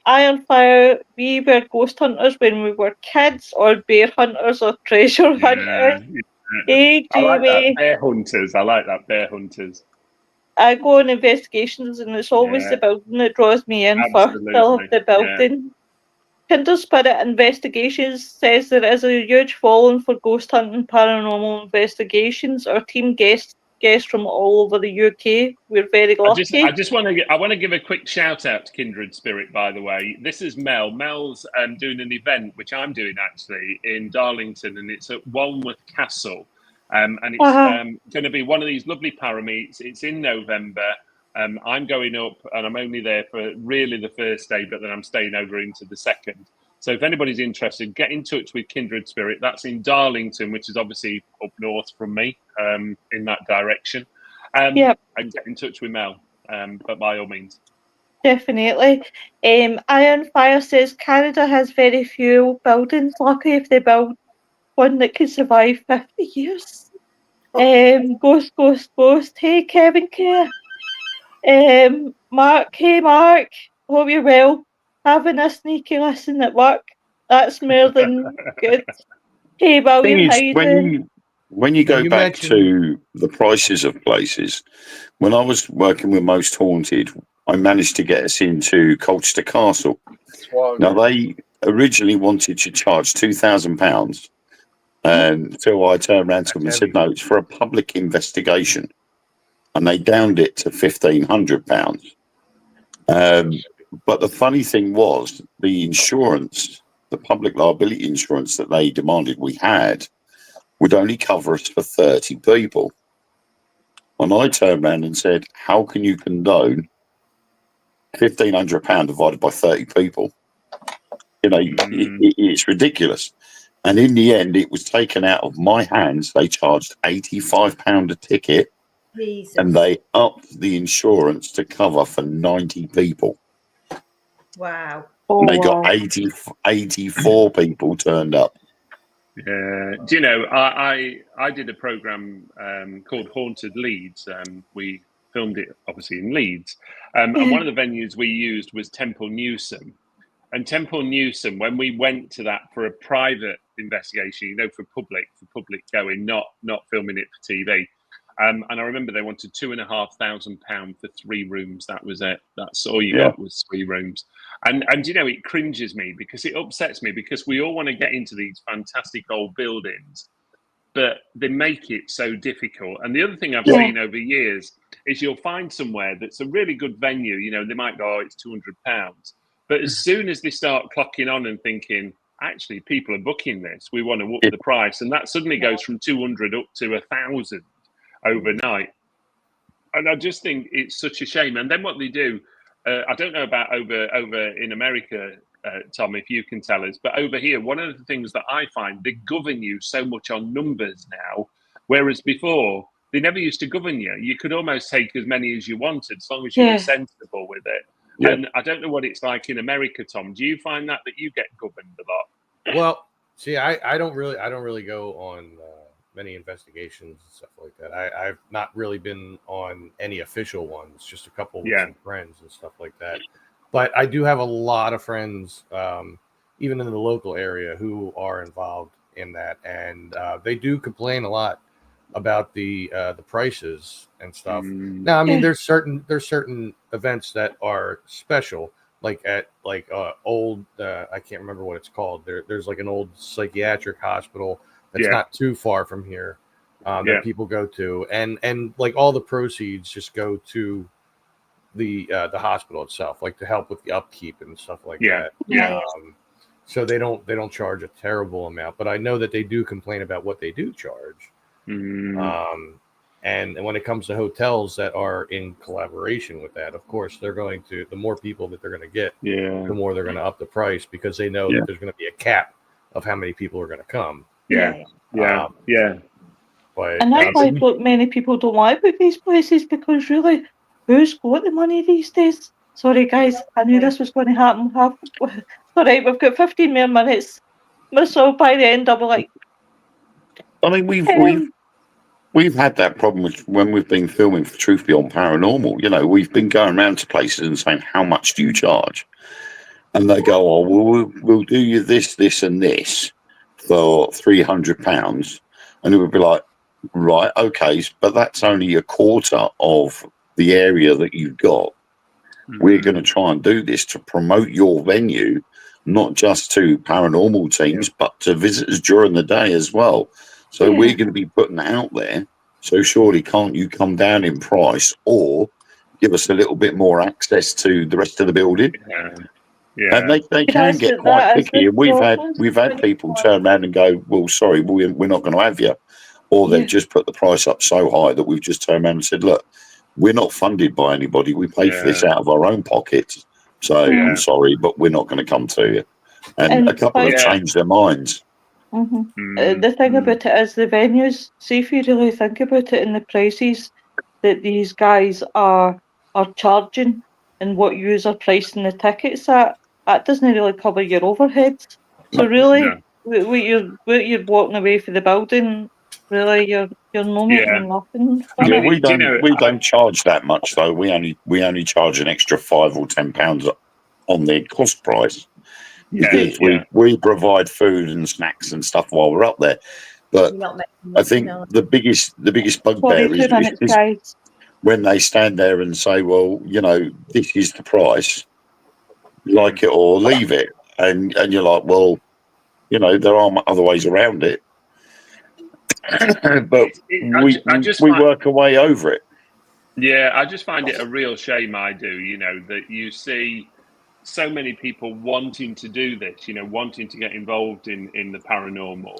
Ironfire, we were ghost hunters when we were kids, or bear hunters, or treasure hunters. Hey, Jamie. I like that, bear hunters. I go on investigations, and it's always the building that draws me in first. Still have the building. Kindred Spirit Investigations says there is a huge following for ghost hunting paranormal investigations. Our team guests from all over the UK. We're very lucky. I want to give a quick shout out to Kindred Spirit, by the way. This is Mel. Mel's doing an event, which I'm doing actually, in Darlington, and it's at Walworth Castle. And it's going to be one of these lovely parameets. It's in November. I'm going up, and I'm only there for really the first day, but then I'm staying over into the second. So if anybody's interested, get in touch with Kindred Spirit. That's in Darlington, which is obviously up north from me, in that direction. And get in touch with Mel, but by all means. Definitely. Ironfire says Canada has very few buildings. Lucky if they build one that can survive 50 years. Ghost. Hey, Kevin Kerr. Mark, hey Mark, hope you're well. Having a sneaky listen at work. That's more than good. Hey William, how you doing? When you go back to the prices of places, when I was working with Most Haunted, I managed to get us into Colchester Castle. Now they originally wanted to charge £2,000, until I turned around to them and said, no, it's for a public investigation. And they downed it to £1,500. But the funny thing was, the insurance, the public liability insurance that they demanded we had, would only cover us for 30 people. And I turned around and said, how can you condone £1,500 divided by 30 people? You know, it's ridiculous. And in the end, it was taken out of my hands. They charged £85 a ticket. Jesus. And they upped the insurance to cover for 90 people. Wow. And they got 84 people turned up. Yeah. Do you know, I did a program called Haunted Leads. We filmed it obviously in Leeds, and one of the venues we used was Temple Newsome. And Temple Newsome, when we went to that for a private investigation, for public going, not filming it for TV. And I remember they wanted £2,500 for 3 rooms. That was it. That's all you got was 3 rooms. And it cringes me because it upsets me because we all want to get into these fantastic old buildings, but they make it so difficult. And the other thing I've seen over years is you'll find somewhere that's a really good venue. They might go, oh, it's £200. But as soon as they start clocking on and thinking, actually, people are booking this, we want to up the price. And that suddenly goes from 200 up to 1,000 overnight. And I just think it's such a shame. And then what they do, I don't know about over in America, Tom, if you can tell us, but over here, one of the things that I find, they govern you so much on numbers now, whereas before, they never used to govern you. You could almost take as many as you wanted, as long as you were sensible with it. Yeah. And I don't know what it's like in America, Tom. Do you find that you get governed a lot? Well, see, I don't really go on many investigations and stuff like that. I've not really been on any official ones, just a couple with some friends and stuff like that. But I do have a lot of friends, even in the local area, who are involved in that, and they do complain a lot about the prices and stuff. Now, I mean, there's certain events that are special, like at old I can't remember what it's called. There's like an old psychiatric hospital that's not too far from here that people go to, and like all the proceeds just go to the hospital itself, like to help with the upkeep and stuff like that. So they don't charge a terrible amount, but I know that they do complain about what they do charge. And when it comes to hotels that are in collaboration with that, of course, they're going to, the more people that they're going to get, the more they're going to up the price, because they know that there's going to be a cap of how many people are going to come. And But that's why many people don't want to book these places, because really, who's got the money these days? Sorry, guys, I knew this was going to happen. All right, we've got 15 more minutes. So by the end, I'll be like, I mean, we've had that problem when we've been filming for Truth Beyond Paranormal. We've been going around to places and saying, how much do you charge? And they go, oh, well, we'll do you this, this, and this for £300. And it would be like, right, okay, but that's only a quarter of the area that you've got. We're going to try and do this to promote your venue, not just to paranormal teams, but to visitors during the day as well. So we're going to be putting that out there. So surely can't you come down in price or give us a little bit more access to the rest of the building? And they can get quite picky. And we've had people turn around and go, well, sorry, we're not going to have you. Or they've just put the price up so high that we've just turned around and said, look, we're not funded by anybody. We pay for this out of our own pockets. So I'm sorry, but we're not going to come to you. And a couple have changed their minds. The thing about it is the venues, see if you really think about it, in the prices that these guys are charging and what you are pricing the tickets at, that doesn't really cover your overheads. So really, what you're walking away for the building, really you're not making nothing. We don't charge that much though. We only charge an extra £5 or £10 on their cost price. Because we provide food and snacks and stuff while we're up there. But I think the biggest bugbear is when they stand there and say, well, this is the price, like it or leave it. And you're like, well, there are other ways around it. But we work our way over it. Yeah, I just find it a real shame, that you see so many people wanting to do this, wanting to get involved in the paranormal.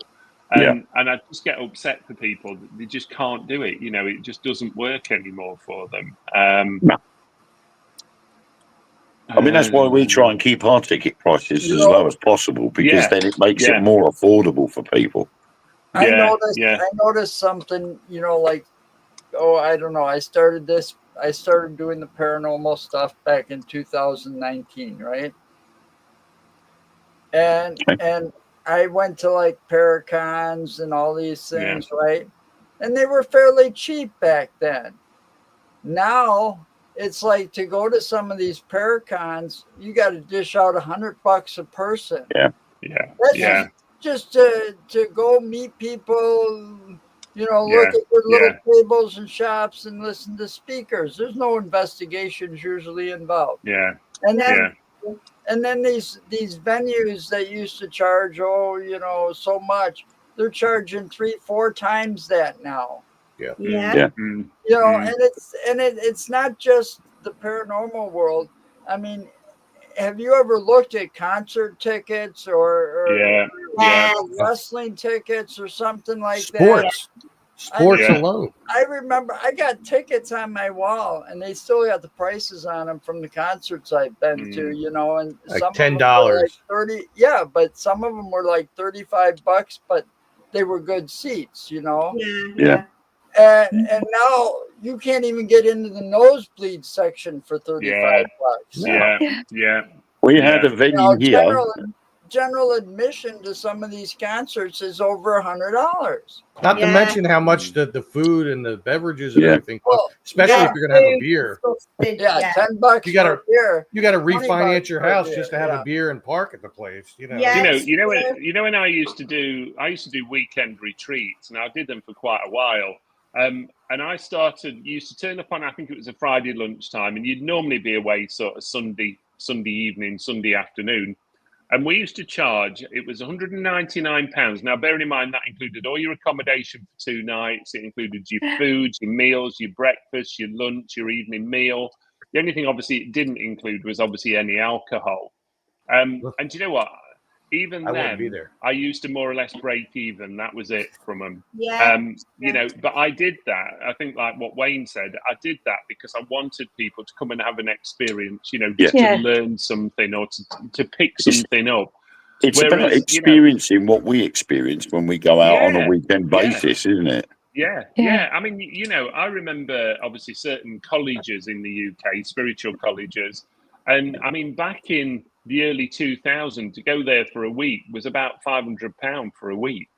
And I just get upset for people that they just can't do it. It just doesn't work anymore for them. I mean, that's why we try and keep our ticket prices as low as possible, because then it makes it more affordable for people. I noticed something, I don't know. I started doing the paranormal stuff back in 2019, right? And I went to like Paracons and all these things, right? And they were fairly cheap back then. Now it's like to go to some of these Paracons, you got to dish out $100 a person. Yeah. That's just to go meet people, look at their little tables and shops and listen to speakers. There's no investigations usually involved. And then these venues that used to charge, so much, they're charging 3-4 times that now. And it's not just the paranormal world. I mean, have you ever looked at concert tickets or wrestling tickets or something like that? Sports alone. I remember I got tickets on my wall, and they still got the prices on them from the concerts I've been to, and like some $10. Of them were like 30, but some of them were like $35, but they were good seats, Yeah. And now you can't even get into the nosebleed section for $35. We had a venue here. General admission to some of these concerts is over $100. Not to mention how much the food and the beverages and everything cost, especially if you're gonna have a beer. $10 you gotta for a beer. You gotta refinance your house just to have a beer and park at the place. You know when I used to do weekend retreats, and I did them for quite a while. And I used to turn up on, I think it was a Friday lunchtime, and you'd normally be away sort of Sunday evening, Sunday afternoon. And we used to charge, it was £199. Now, bearing in mind, that included all your accommodation for 2 nights. It included your food, your meals, your breakfast, your lunch, your evening meal. The only thing, obviously, it didn't include was obviously any alcohol. And do you know what? Even then, I used to more or less break even. That was it from them. But I did that. I think like what Wayne said, I did that because I wanted people to come and have an experience, just to learn something or to pick something up. It's about experiencing what we experience when we go out on a weekend basis, isn't it? Yeah. I mean, I remember obviously certain colleges in the UK, spiritual colleges. And I mean, back in the early 2000s, to go there for a week was about £500 for a week,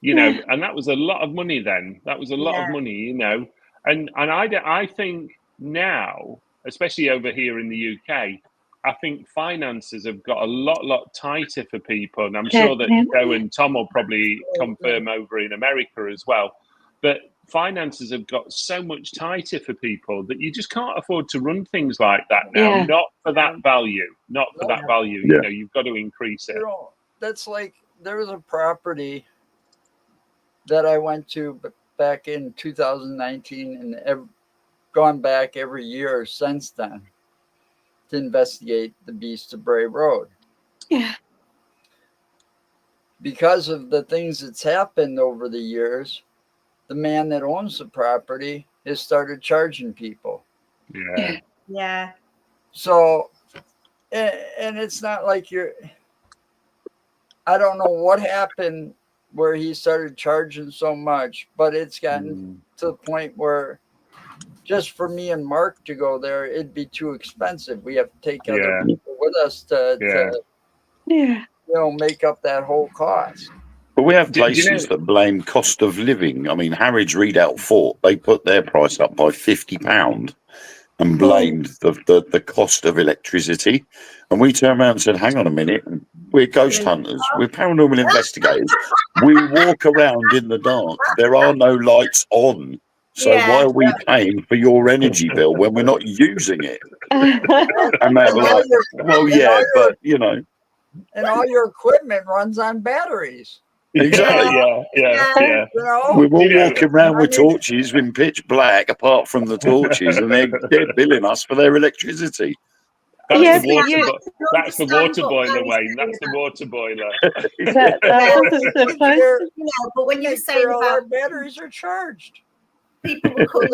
and that was a lot of money then. That was a lot of money, and I think now, especially over here in the UK, I think finances have got a lot tighter for people, and I'm sure that Joe and Tom will probably confirm over in America as well. But finances have got so much tighter for people that you just can't afford to run things like that now. Not for that value. You've got to increase it. That's like, there was a property that I went to back in 2019 and gone back every year since then to investigate the Beast of Bray Road. Because of the things that's happened over the years, the man that owns the property has started charging people. So, and it's not like I don't know what happened where he started charging so much, but it's gotten to the point where just for me and Mark to go there, it'd be too expensive. We have to take other people with us to make up that whole cost. But we have places that blame cost of living. I mean, Harrods Redoubt Fort, they put their price up by £50 and blamed the cost of electricity. And we turned around and said, hang on a minute, we're ghost hunters, we're paranormal investigators. We walk around in the dark. There are no lights on. So why are we paying for your energy bill when we're not using it? And they were like, well, but, And all your equipment runs on batteries. Exactly. We're all walking around with torches in pitch black, apart from the torches, and they're billing us for their electricity. That's the water boiler, Wayne. That's the water boiler. But when you were saying all our batteries are charged, people were coming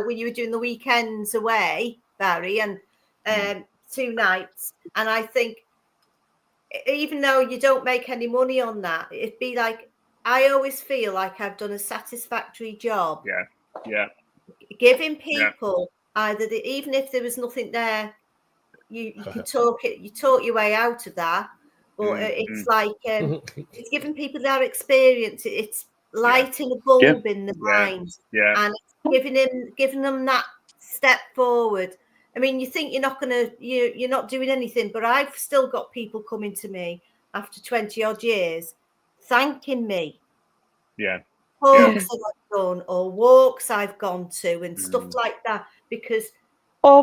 when you were doing the weekends away, Barry, and 2 nights, and I think, even though you don't make any money on that, it'd be like, I always feel like I've done a satisfactory job. Giving people either even if there was nothing there, you could talk your way out of that. But it's like it's giving people their experience. It's lighting a bulb in the mind, yeah. and giving them that step forward. I mean, you think you're not doing anything, but I've still got people coming to me after 20 odd years thanking me. Yeah. Talks that I've done or walks I've gone to and stuff like that, because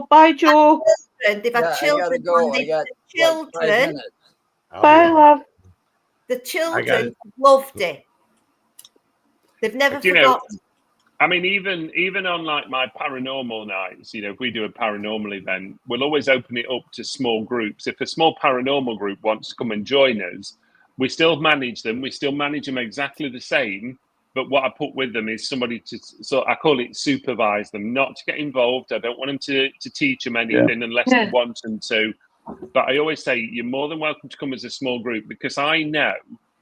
bye, Joe. They've had children. I gotta go. I got children. Like 5 minutes. Bye, love. The children loved it. They've never forgotten. I mean, even on like my paranormal nights, if we do a paranormal event, we'll always open it up to small groups. If a small paranormal group wants to come and join us, we still manage them. We still manage them exactly the same. But what I put with them is somebody I call it supervise them, not to get involved. I don't want them to teach them anything unless they want them to. But I always say, you're more than welcome to come as a small group, because I know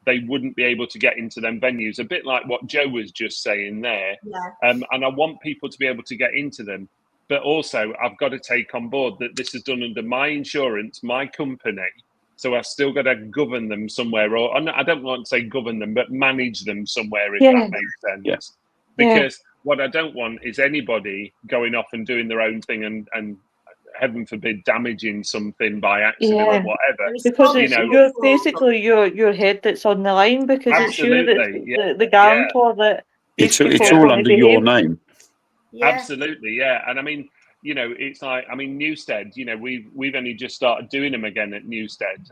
they wouldn't be able to get into them venues, a bit like what Joe was just saying there. And I want people to be able to get into them. But also, I've got to take on board that this is done under my insurance, my company. So I've still got to govern them somewhere, or I don't want to say govern them, but manage them somewhere, if that makes sense. Yes. Because what I don't want is anybody going off and doing their own thing and heaven forbid, damaging something by accident or whatever. Because you're basically your head that's on the line, because it's you that's the guarantor that these people it's all under your name. Absolutely, And I mean, it's like, I mean, Newstead, we've only just started doing them again at Newstead,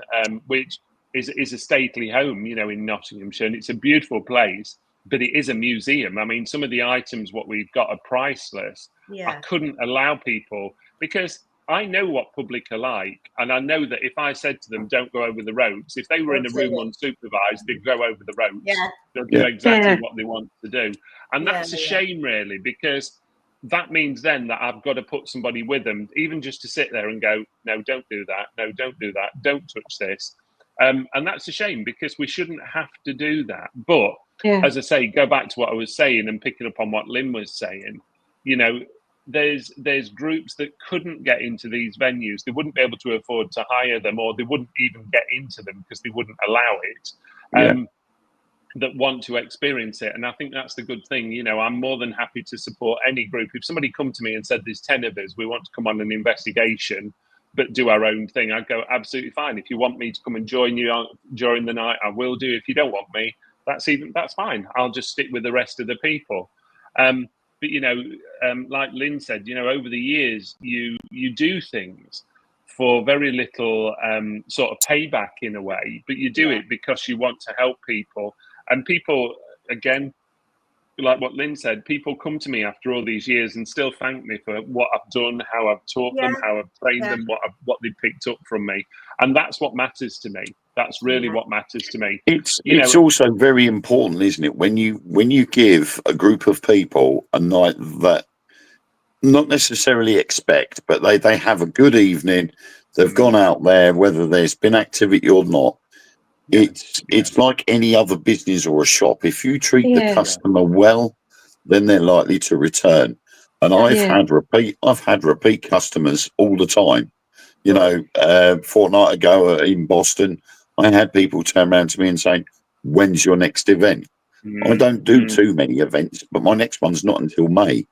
which is a stately home, in Nottinghamshire, and it's a beautiful place, but it is a museum. I mean, some of the items what we've got are priceless. I couldn't allow people, because I know what public are like, and I know that if I said to them, don't go over the ropes, if they were in a room unsupervised, they'd go over the ropes. They'll do exactly what they want to do. And that's a shame, really, because that means then that I've got to put somebody with them, even just to sit there and go, no, don't do that. No, don't do that. Don't touch this. And that's a shame, because we shouldn't have to do that. But as I say, go back to what I was saying and picking up on what Lynn was saying, there's groups that couldn't get into these venues. They wouldn't be able to afford to hire them, or they wouldn't even get into them because they wouldn't allow it, that want to experience it. And I think that's the good thing. I'm more than happy to support any group. If somebody come to me and said, there's 10 of us, we want to come on an investigation, but do our own thing, I'd go, absolutely fine. If you want me to come and join you during the night, I will do. If you don't want me, that's fine. I'll just stick with the rest of the people. But, like Lynn said, over the years, you do things for very little sort of payback in a way, but you do it because you want to help people. And people, again, like what Lynn said, people come to me after all these years and still thank me for what I've done, how I've taught them, how I've trained them, what they picked up from me. And that's what matters to me. That's really what matters to me. It's also very important, isn't it, when you give a group of people a night that not necessarily expect, but they have a good evening, they've gone out there, whether there's been activity or not. It's like any other business or a shop. If you treat the customer well, then they're likely to return. And I've had repeat customers all the time. A fortnight ago in Boston, I had people turn around to me and say, when's your next event? I don't do too many events, but my next one's not until May.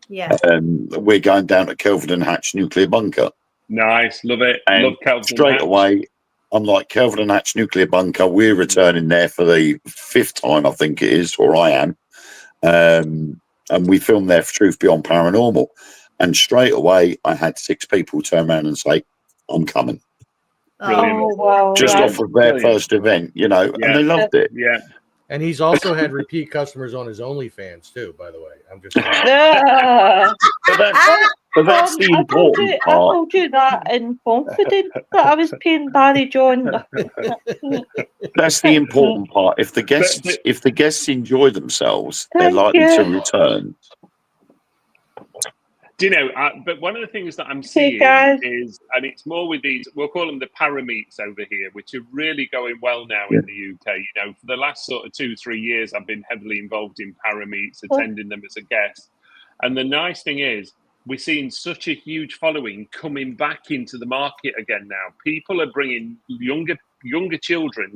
We're going down to Kelvin and Hatch Nuclear Bunker. Nice, love it. And love Kelvin straight Hatch. away, I'm like, Kelvin and Hatch Nuclear Bunker, we're returning there for the 5th time, I think it is, or I am. And we filmed there for Truth Beyond Paranormal. And straight away, I had 6 people turn around and say, I'm coming. Brilliant. Wow. Just off of their first event, and they loved it. Yeah. And he's also had repeat customers on his OnlyFans too, by the way. I'm just But that's the important part. I told you that in confidence that I was paying Barrie John. That's the important part. If the guests enjoy themselves, they're likely to return. Do you know, but one of the things that I'm seeing is, and it's more with these, we'll call them the parameets over here, which are really going well now in the UK. For the last sort of 2-3 years, I've been heavily involved in parameets, attending them as a guest. And the nice thing is, we're seeing such a huge following coming back into the market again now. People are bringing younger children,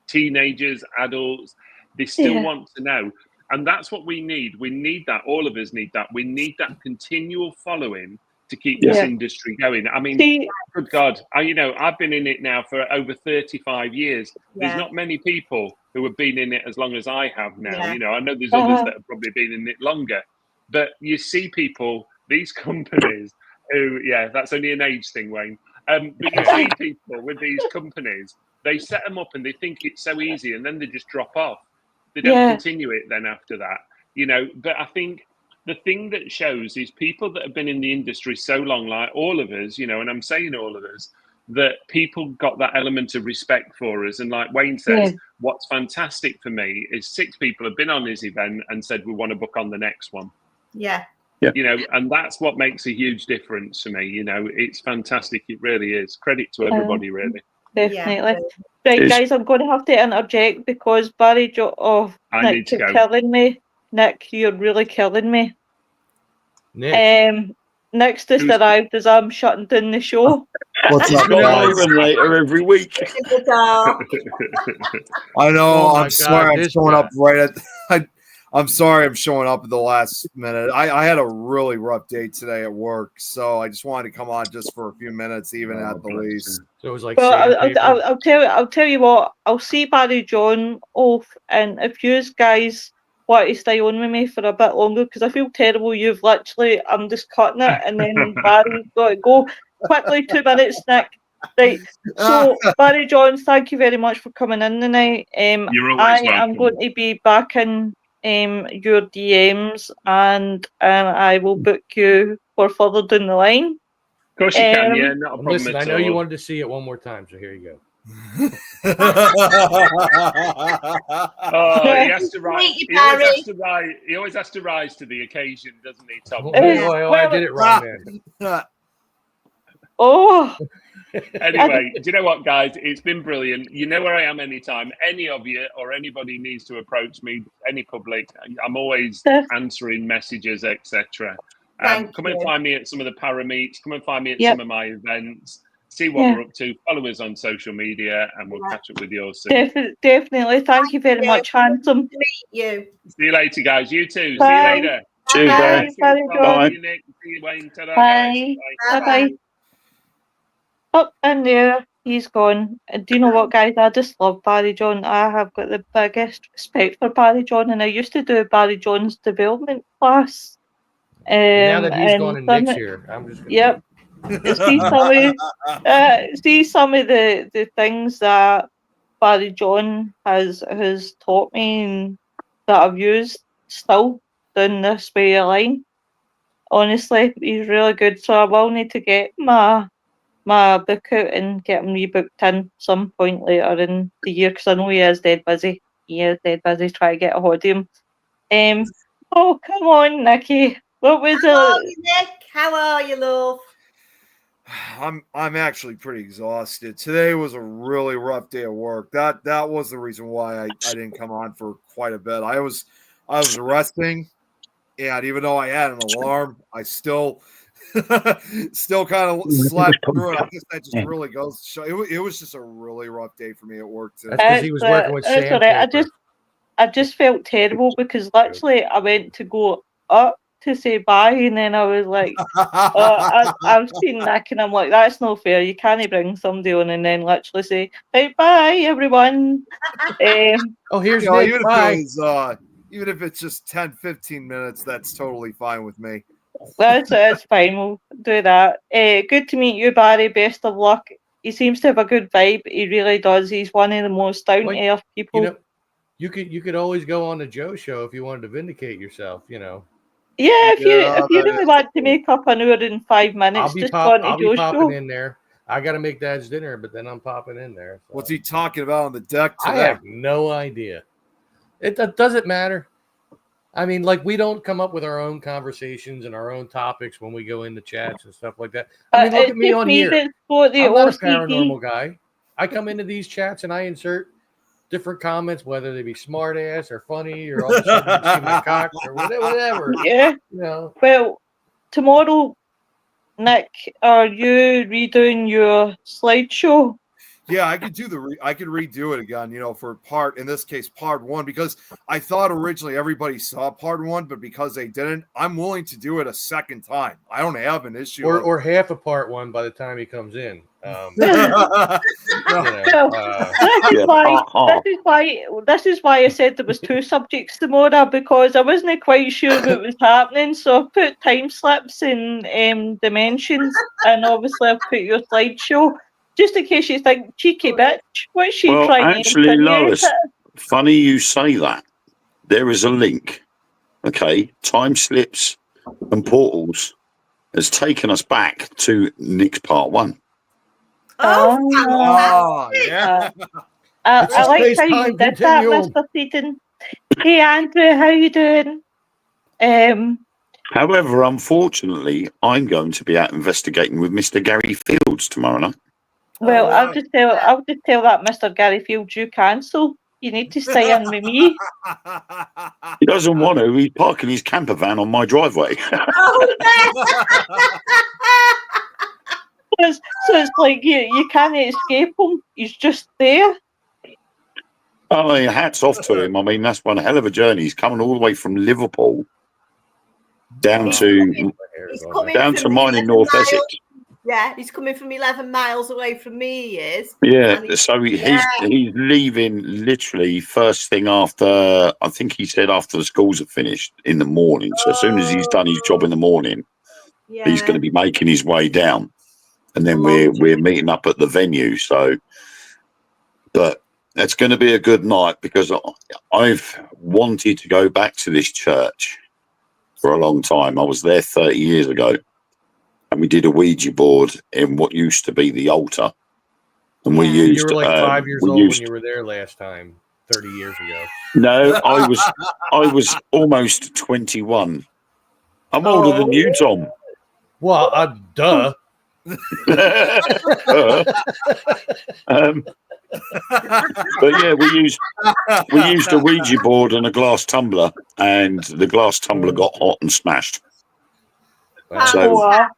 teenagers, adults. They still want to know. And that's what we need. We need that. All of us need that. We need that continual following to keep this industry going. I mean, good God, I've been in it now for over 35 years. There's not many people who have been in it as long as I have now. I know there's others that have probably been in it longer. But you see people, these companies who, that's only an age thing, Wayne. But you see people with these companies, they set them up and they think it's so easy, and then they just drop off. They don't continue it then after that, But I think the thing that shows is people that have been in the industry so long, like all of us, and I'm saying all of us, that people got that element of respect for us. And like Wayne says, what's fantastic for me is 6 people have been on his event and said, we want to book on the next one. Yeah. And that's what makes a huge difference for me. It's fantastic. It really is. Credit to everybody, really. Definitely. Right, guys, I'm going to have to interject because Barrie, Nick, you're killing me. Nick, you're really killing me. Nick. Nick's just arrived as I'm shutting down the show. What's up, guys? Later every week. I know. Oh I'm sorry. I'm showing up right at. I'm sorry. I'm showing up at the last minute. I had a really rough day today at work, so I just wanted to come on just for a few minutes, even at the least. So it was like. Well, I'll tell you what. I'll see Barrie John off, and if you guys want to stay on with me for a bit longer, because I feel terrible. I'm just cutting it, and then Barrie's got to go quickly. 2 minutes, Nick. Right. So Barrie John, thank you very much for coming in tonight. You're always welcome. I'm going to be back in your DMs, and I will book you for further down the line. Of course you can, not a problem. Listen, I know you wanted to see it one more time, so here you go. He has to rise. He always has to rise to the occasion, doesn't he, Tom? I did it wrong, man. Anyway, do you know what, guys? It's been brilliant. You know where I am anytime. Any of you or anybody needs to approach me, any public, I'm always answering messages, etc. Come and find me at some of the parameets. Come and find me at some of my events. See what we're up to. Follow us on social media, and we'll catch up with you all soon. Definitely. Thank you very much, handsome. To meet you. See you later, guys. You too. Bye. See you later. Cheers, Bye. Bye. Bye. Nick. See you, Wayne. Ta-da, Bye. guys. Bye. Up in there, he's gone. Do you know what, guys? I just love Barrie John. I have got the biggest respect for Barrie John, and I used to do Barrie John's development class. Now that he's gone in next year, I'm just gonna... Yep. See some of the things that Barrie John has taught me and that I've used still down this way of line. Honestly, he's really good. So I will need to get my book out and get him rebooked in some point later in the year, because I know he is dead busy. Trying to get a hold of him. Oh, come on, Nikki. What was it? How are you, Nick? How are you, love? I'm actually pretty exhausted. Today was a really rough day at work. That was the reason why I didn't come on for quite a bit. I was resting, and even though I had an alarm, I still kind of slept through it. I guess that just really goes to show it was just a really rough day for me at work today. That's because he was working with sandpaper. I just felt terrible because literally I went to go up to say bye, and then I was like, I've seen Nick, and I'm like, that's no fair. You can't bring somebody on and then literally say, hey, bye, everyone. Here's Nick. Even if it's just 10-15 minutes, that's totally fine with me. That's fine. We'll do that. Good to meet you, Barrie. Best of luck. He seems to have a good vibe. He really does. He's one of the most down to earth people. You could always go on the Joe show if you wanted to vindicate yourself. Yeah, if you really want to make up an hour in 5 minutes, I'll be popping in there. I got to make Dad's dinner, but then I'm popping in there. So. What's he talking about on the deck today? I have no idea. It doesn't matter. I mean, we don't come up with our own conversations and our own topics when we go into chats and stuff like that. I mean, look at me on here. I'm not a paranormal guy. I come into these chats and I insert different comments, whether they be smart ass or funny or all of a sudden you see my cock or whatever. Yeah. Well, tomorrow, Nick, are you redoing your slideshow? Yeah, I could do I could redo it again, for in this case, part 1, because I thought originally everybody saw part 1, but because they didn't, I'm willing to do it a second time. I don't have an issue. Or half a part 1 by the time he comes in. This is why I said there was 2 subjects tomorrow, because I wasn't quite sure what was happening. So I've put time slips in dimensions, and obviously I've put your slideshow. Just in case you think, cheeky bitch, what's she trying to actually, insinuate? Lois, funny you say that. There is a link. Okay, time slips and portals has taken us back to Nick's part 1. Oh, yeah. I like how you did that, Mr. Seaton. Hey, Andrew, how you doing? However, unfortunately, I'm going to be out investigating with Mr. Gary Fields tomorrow night. Well, I'll just tell that Mr. Gary Fields you cancel. You need to stay in with me. He doesn't want to. He's parking his camper van on my driveway. So it's like you can't escape him. He's just there. Oh, hats off to him. I mean, that's one hell of a journey. He's coming all the way from Liverpool down to mine in North Essex. Yeah, he's coming from 11 miles away from me. He is. Yeah, so he's leaving literally first thing after. I think he said after the schools are finished in the morning. So as soon as he's done his job in the morning, he's going to be making his way down, and then we're meeting up at the venue. So, but it's going to be a good night because I've wanted to go back to this church for a long time. I was there 30 years ago. And we did a Ouija board in what used to be the altar. And we used... You were like 5 years old when you were there last time, 30 years ago. No, I was almost 21. I'm older than you, Tom. Well, duh. But yeah, we used a Ouija board and a glass tumbler, and the glass tumbler got hot and smashed. So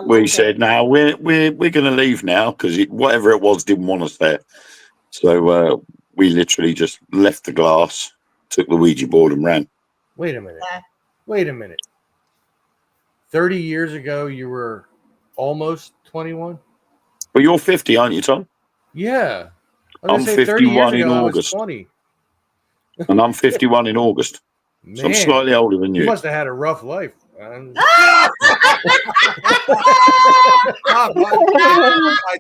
we said, "Now we're going to leave now because whatever it was didn't want us there." So we literally just left the glass, took the Ouija board, and ran. Wait a minute. 30 years ago, you were almost 21. Well, you're 50, aren't you, Tom? Yeah, I'm 51 in August, 20. and I'm 51 in August. Man, so I'm slightly older than you. You must have had a rough life. I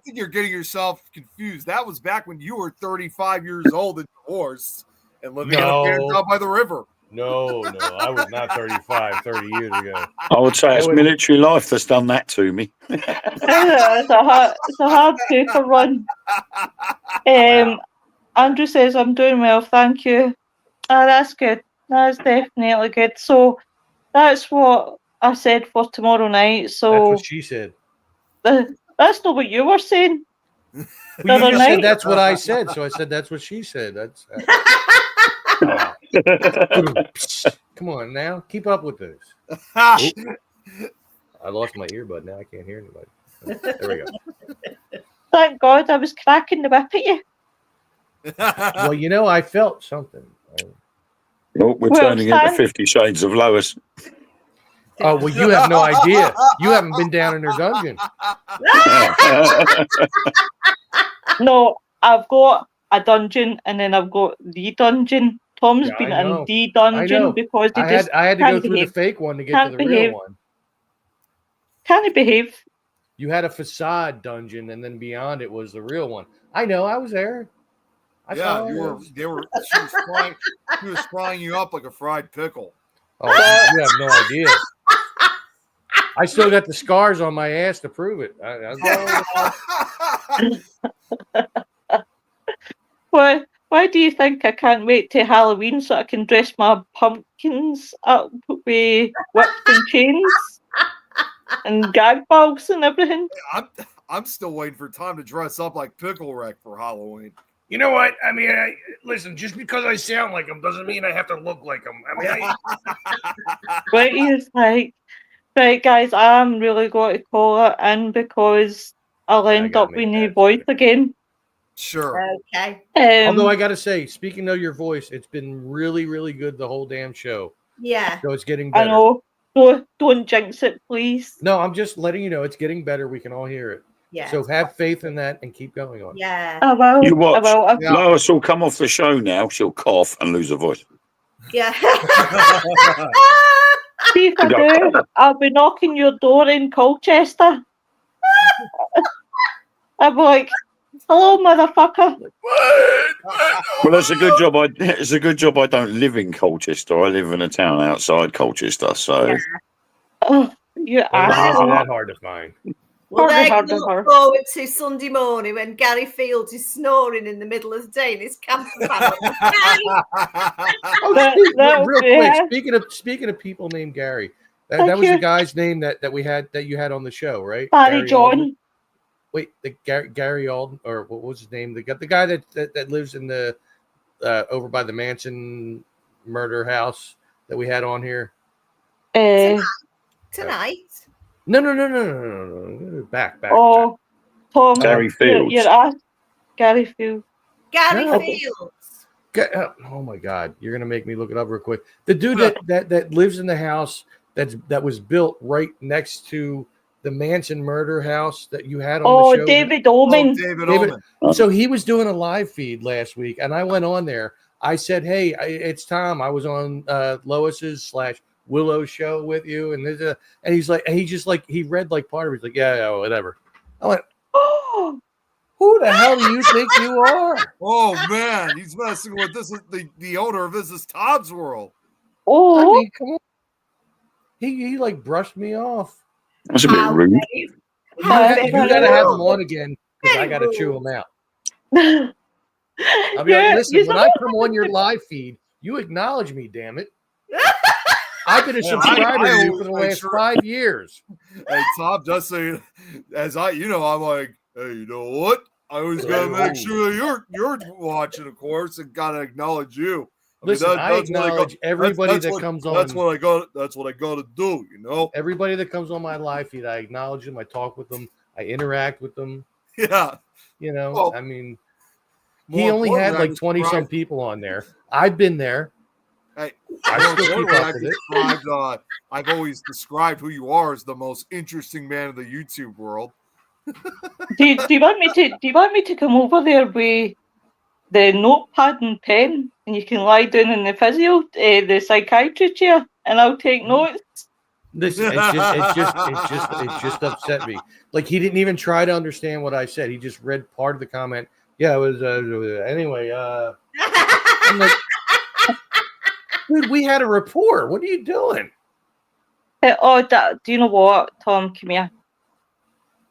think you're getting yourself confused. That was back when you were 35 years old and divorced and living out by the river. No, I was not 35 30 years ago. I would say it's military life that's done that to me. It's a hard paper run. Andrew says, I'm doing well, thank you. That's good. That's definitely good. So that's what I said for tomorrow night. So that's what she said. That's not what you were saying. Well, you said that's what I said, so I said that's what she said. That's come on now, keep up with this. I lost my earbud. Now I can't hear anybody. There we go. Thank God, I was cracking the whip at you. Well, I felt something. We're turning into 50 Shades of Lois. Oh, well, you have no idea. You haven't been down in her dungeon. No, I've got a dungeon and then I've got the dungeon. Tom's been in the dungeon because I had to go through the fake one to get to the real one. Can't he behave? You had a facade dungeon, and then beyond it was the real one. I know. I was there. She was frying you up like a fried pickle. Oh, you have no idea. I still got the scars on my ass to prove it. Why do you think I can't wait till Halloween so I can dress my pumpkins up with whips and chains and gag bags and everything? I'm still waiting for time to dress up like Pickle Rick for Halloween. You know what? I mean, listen, just because I sound like him doesn't mean I have to look like him. I mean, But he's like, right, guys, I'm really going to call it in because I'll end up with new voice again. Sure. Okay. Although I got to say, speaking of your voice, it's been really, really good the whole damn show. Yeah. So it's getting I better. know. Don't jinx it, please. No, I'm just letting you know it's getting better. We can all hear it. Yeah. So have faith in that and keep going on. Yeah. I will. You watch. I will. Yeah. Lois will come off the show now. She'll cough and lose her voice. Yeah. See if I do, I'll be knocking your door in Colchester. I'll be like, hello, motherfucker. Well, it's a good job. It's a good job I don't live in Colchester. I live in a town outside Colchester. So Oh, you Well, it can't be asshole. that hard to find. Well, they Harder, can look harder. forward to Sunday morning when Gary Fields is snoring in the middle of the day in his camper van. Oh, real quick. Speaking of people named Gary, that was the guy's name that you had on the show, right? Barrie Gary John. Alden? Wait, the Gary Alden, or what was his name? The guy that lives in the over by the Manson murder house that we had on here. Tonight. No. Back. Oh, Tom. Gary Fields. You're asked Gary Fields. Gary No. Fields. Oh my God, you're gonna make me look it up real quick. The dude that lives in the house that was built right next to the Manson murder house that you had on the show. David Oman. David Oman. So he was doing a live feed last week, and I went on there. I said, "Hey, it's Tom. I was on Lois's / Willow's show with you," and he's like, he read like part of it. He's like, yeah, whatever. I went, Oh, who the hell do you think you are? Oh man, he's messing with this is the owner of This Is Tom's World. oh. I mean, come on. He like brushed me off. That's a bit rude. You gotta have him on again because I gotta chew him out. I'll be like, listen, when I come on your live feed, you acknowledge me, damn it. I've been a subscriber to you for the last 5 years. Hey, Tom, just saying, I'm like, hey, you know what? I always gotta make sure that you're watching, of course, and gotta acknowledge you. Listen, I acknowledge everybody that comes on. That's what I got. That's what I got to do. You know, everybody that comes on my live feed, I acknowledge them. I talk with them. I interact with them. Yeah, well, I mean, he only had like 20-some people on there. I've been there. Hey, I've always described who you are as the most interesting man in the YouTube world. Do you want me to come over there with the notepad and pen, and you can lie down in the physio, the psychiatry chair, and I'll take notes? Listen, it just upset me. Like, he didn't even try to understand what I said. He just read part of the comment. Yeah, it was anyway. I'm like, dude, we had a rapport. What are you doing? Do you know what, Tom? Come here.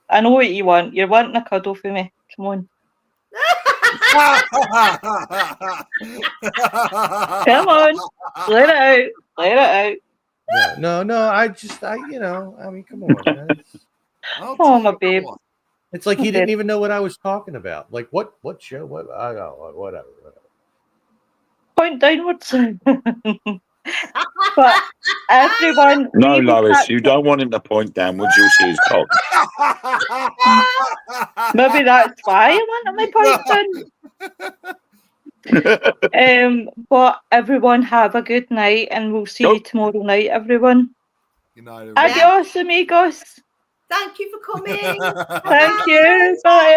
I know what you want. You're wanting a cuddle for me. Come on. Come on. Let it out. No. I mean, come on. Oh, my babe. It's like he didn't even know what I was talking about. Like, what show? What? I don't know. Whatever. Point downwards. But everyone. No, Lois, you don't want him to point downwards. You'll see his cock. Maybe that's why I want my point down. But everyone have a good night, and we'll see you tomorrow night, everyone. Good night, Adios, amigos. Thank you for coming. Thank you. Bye.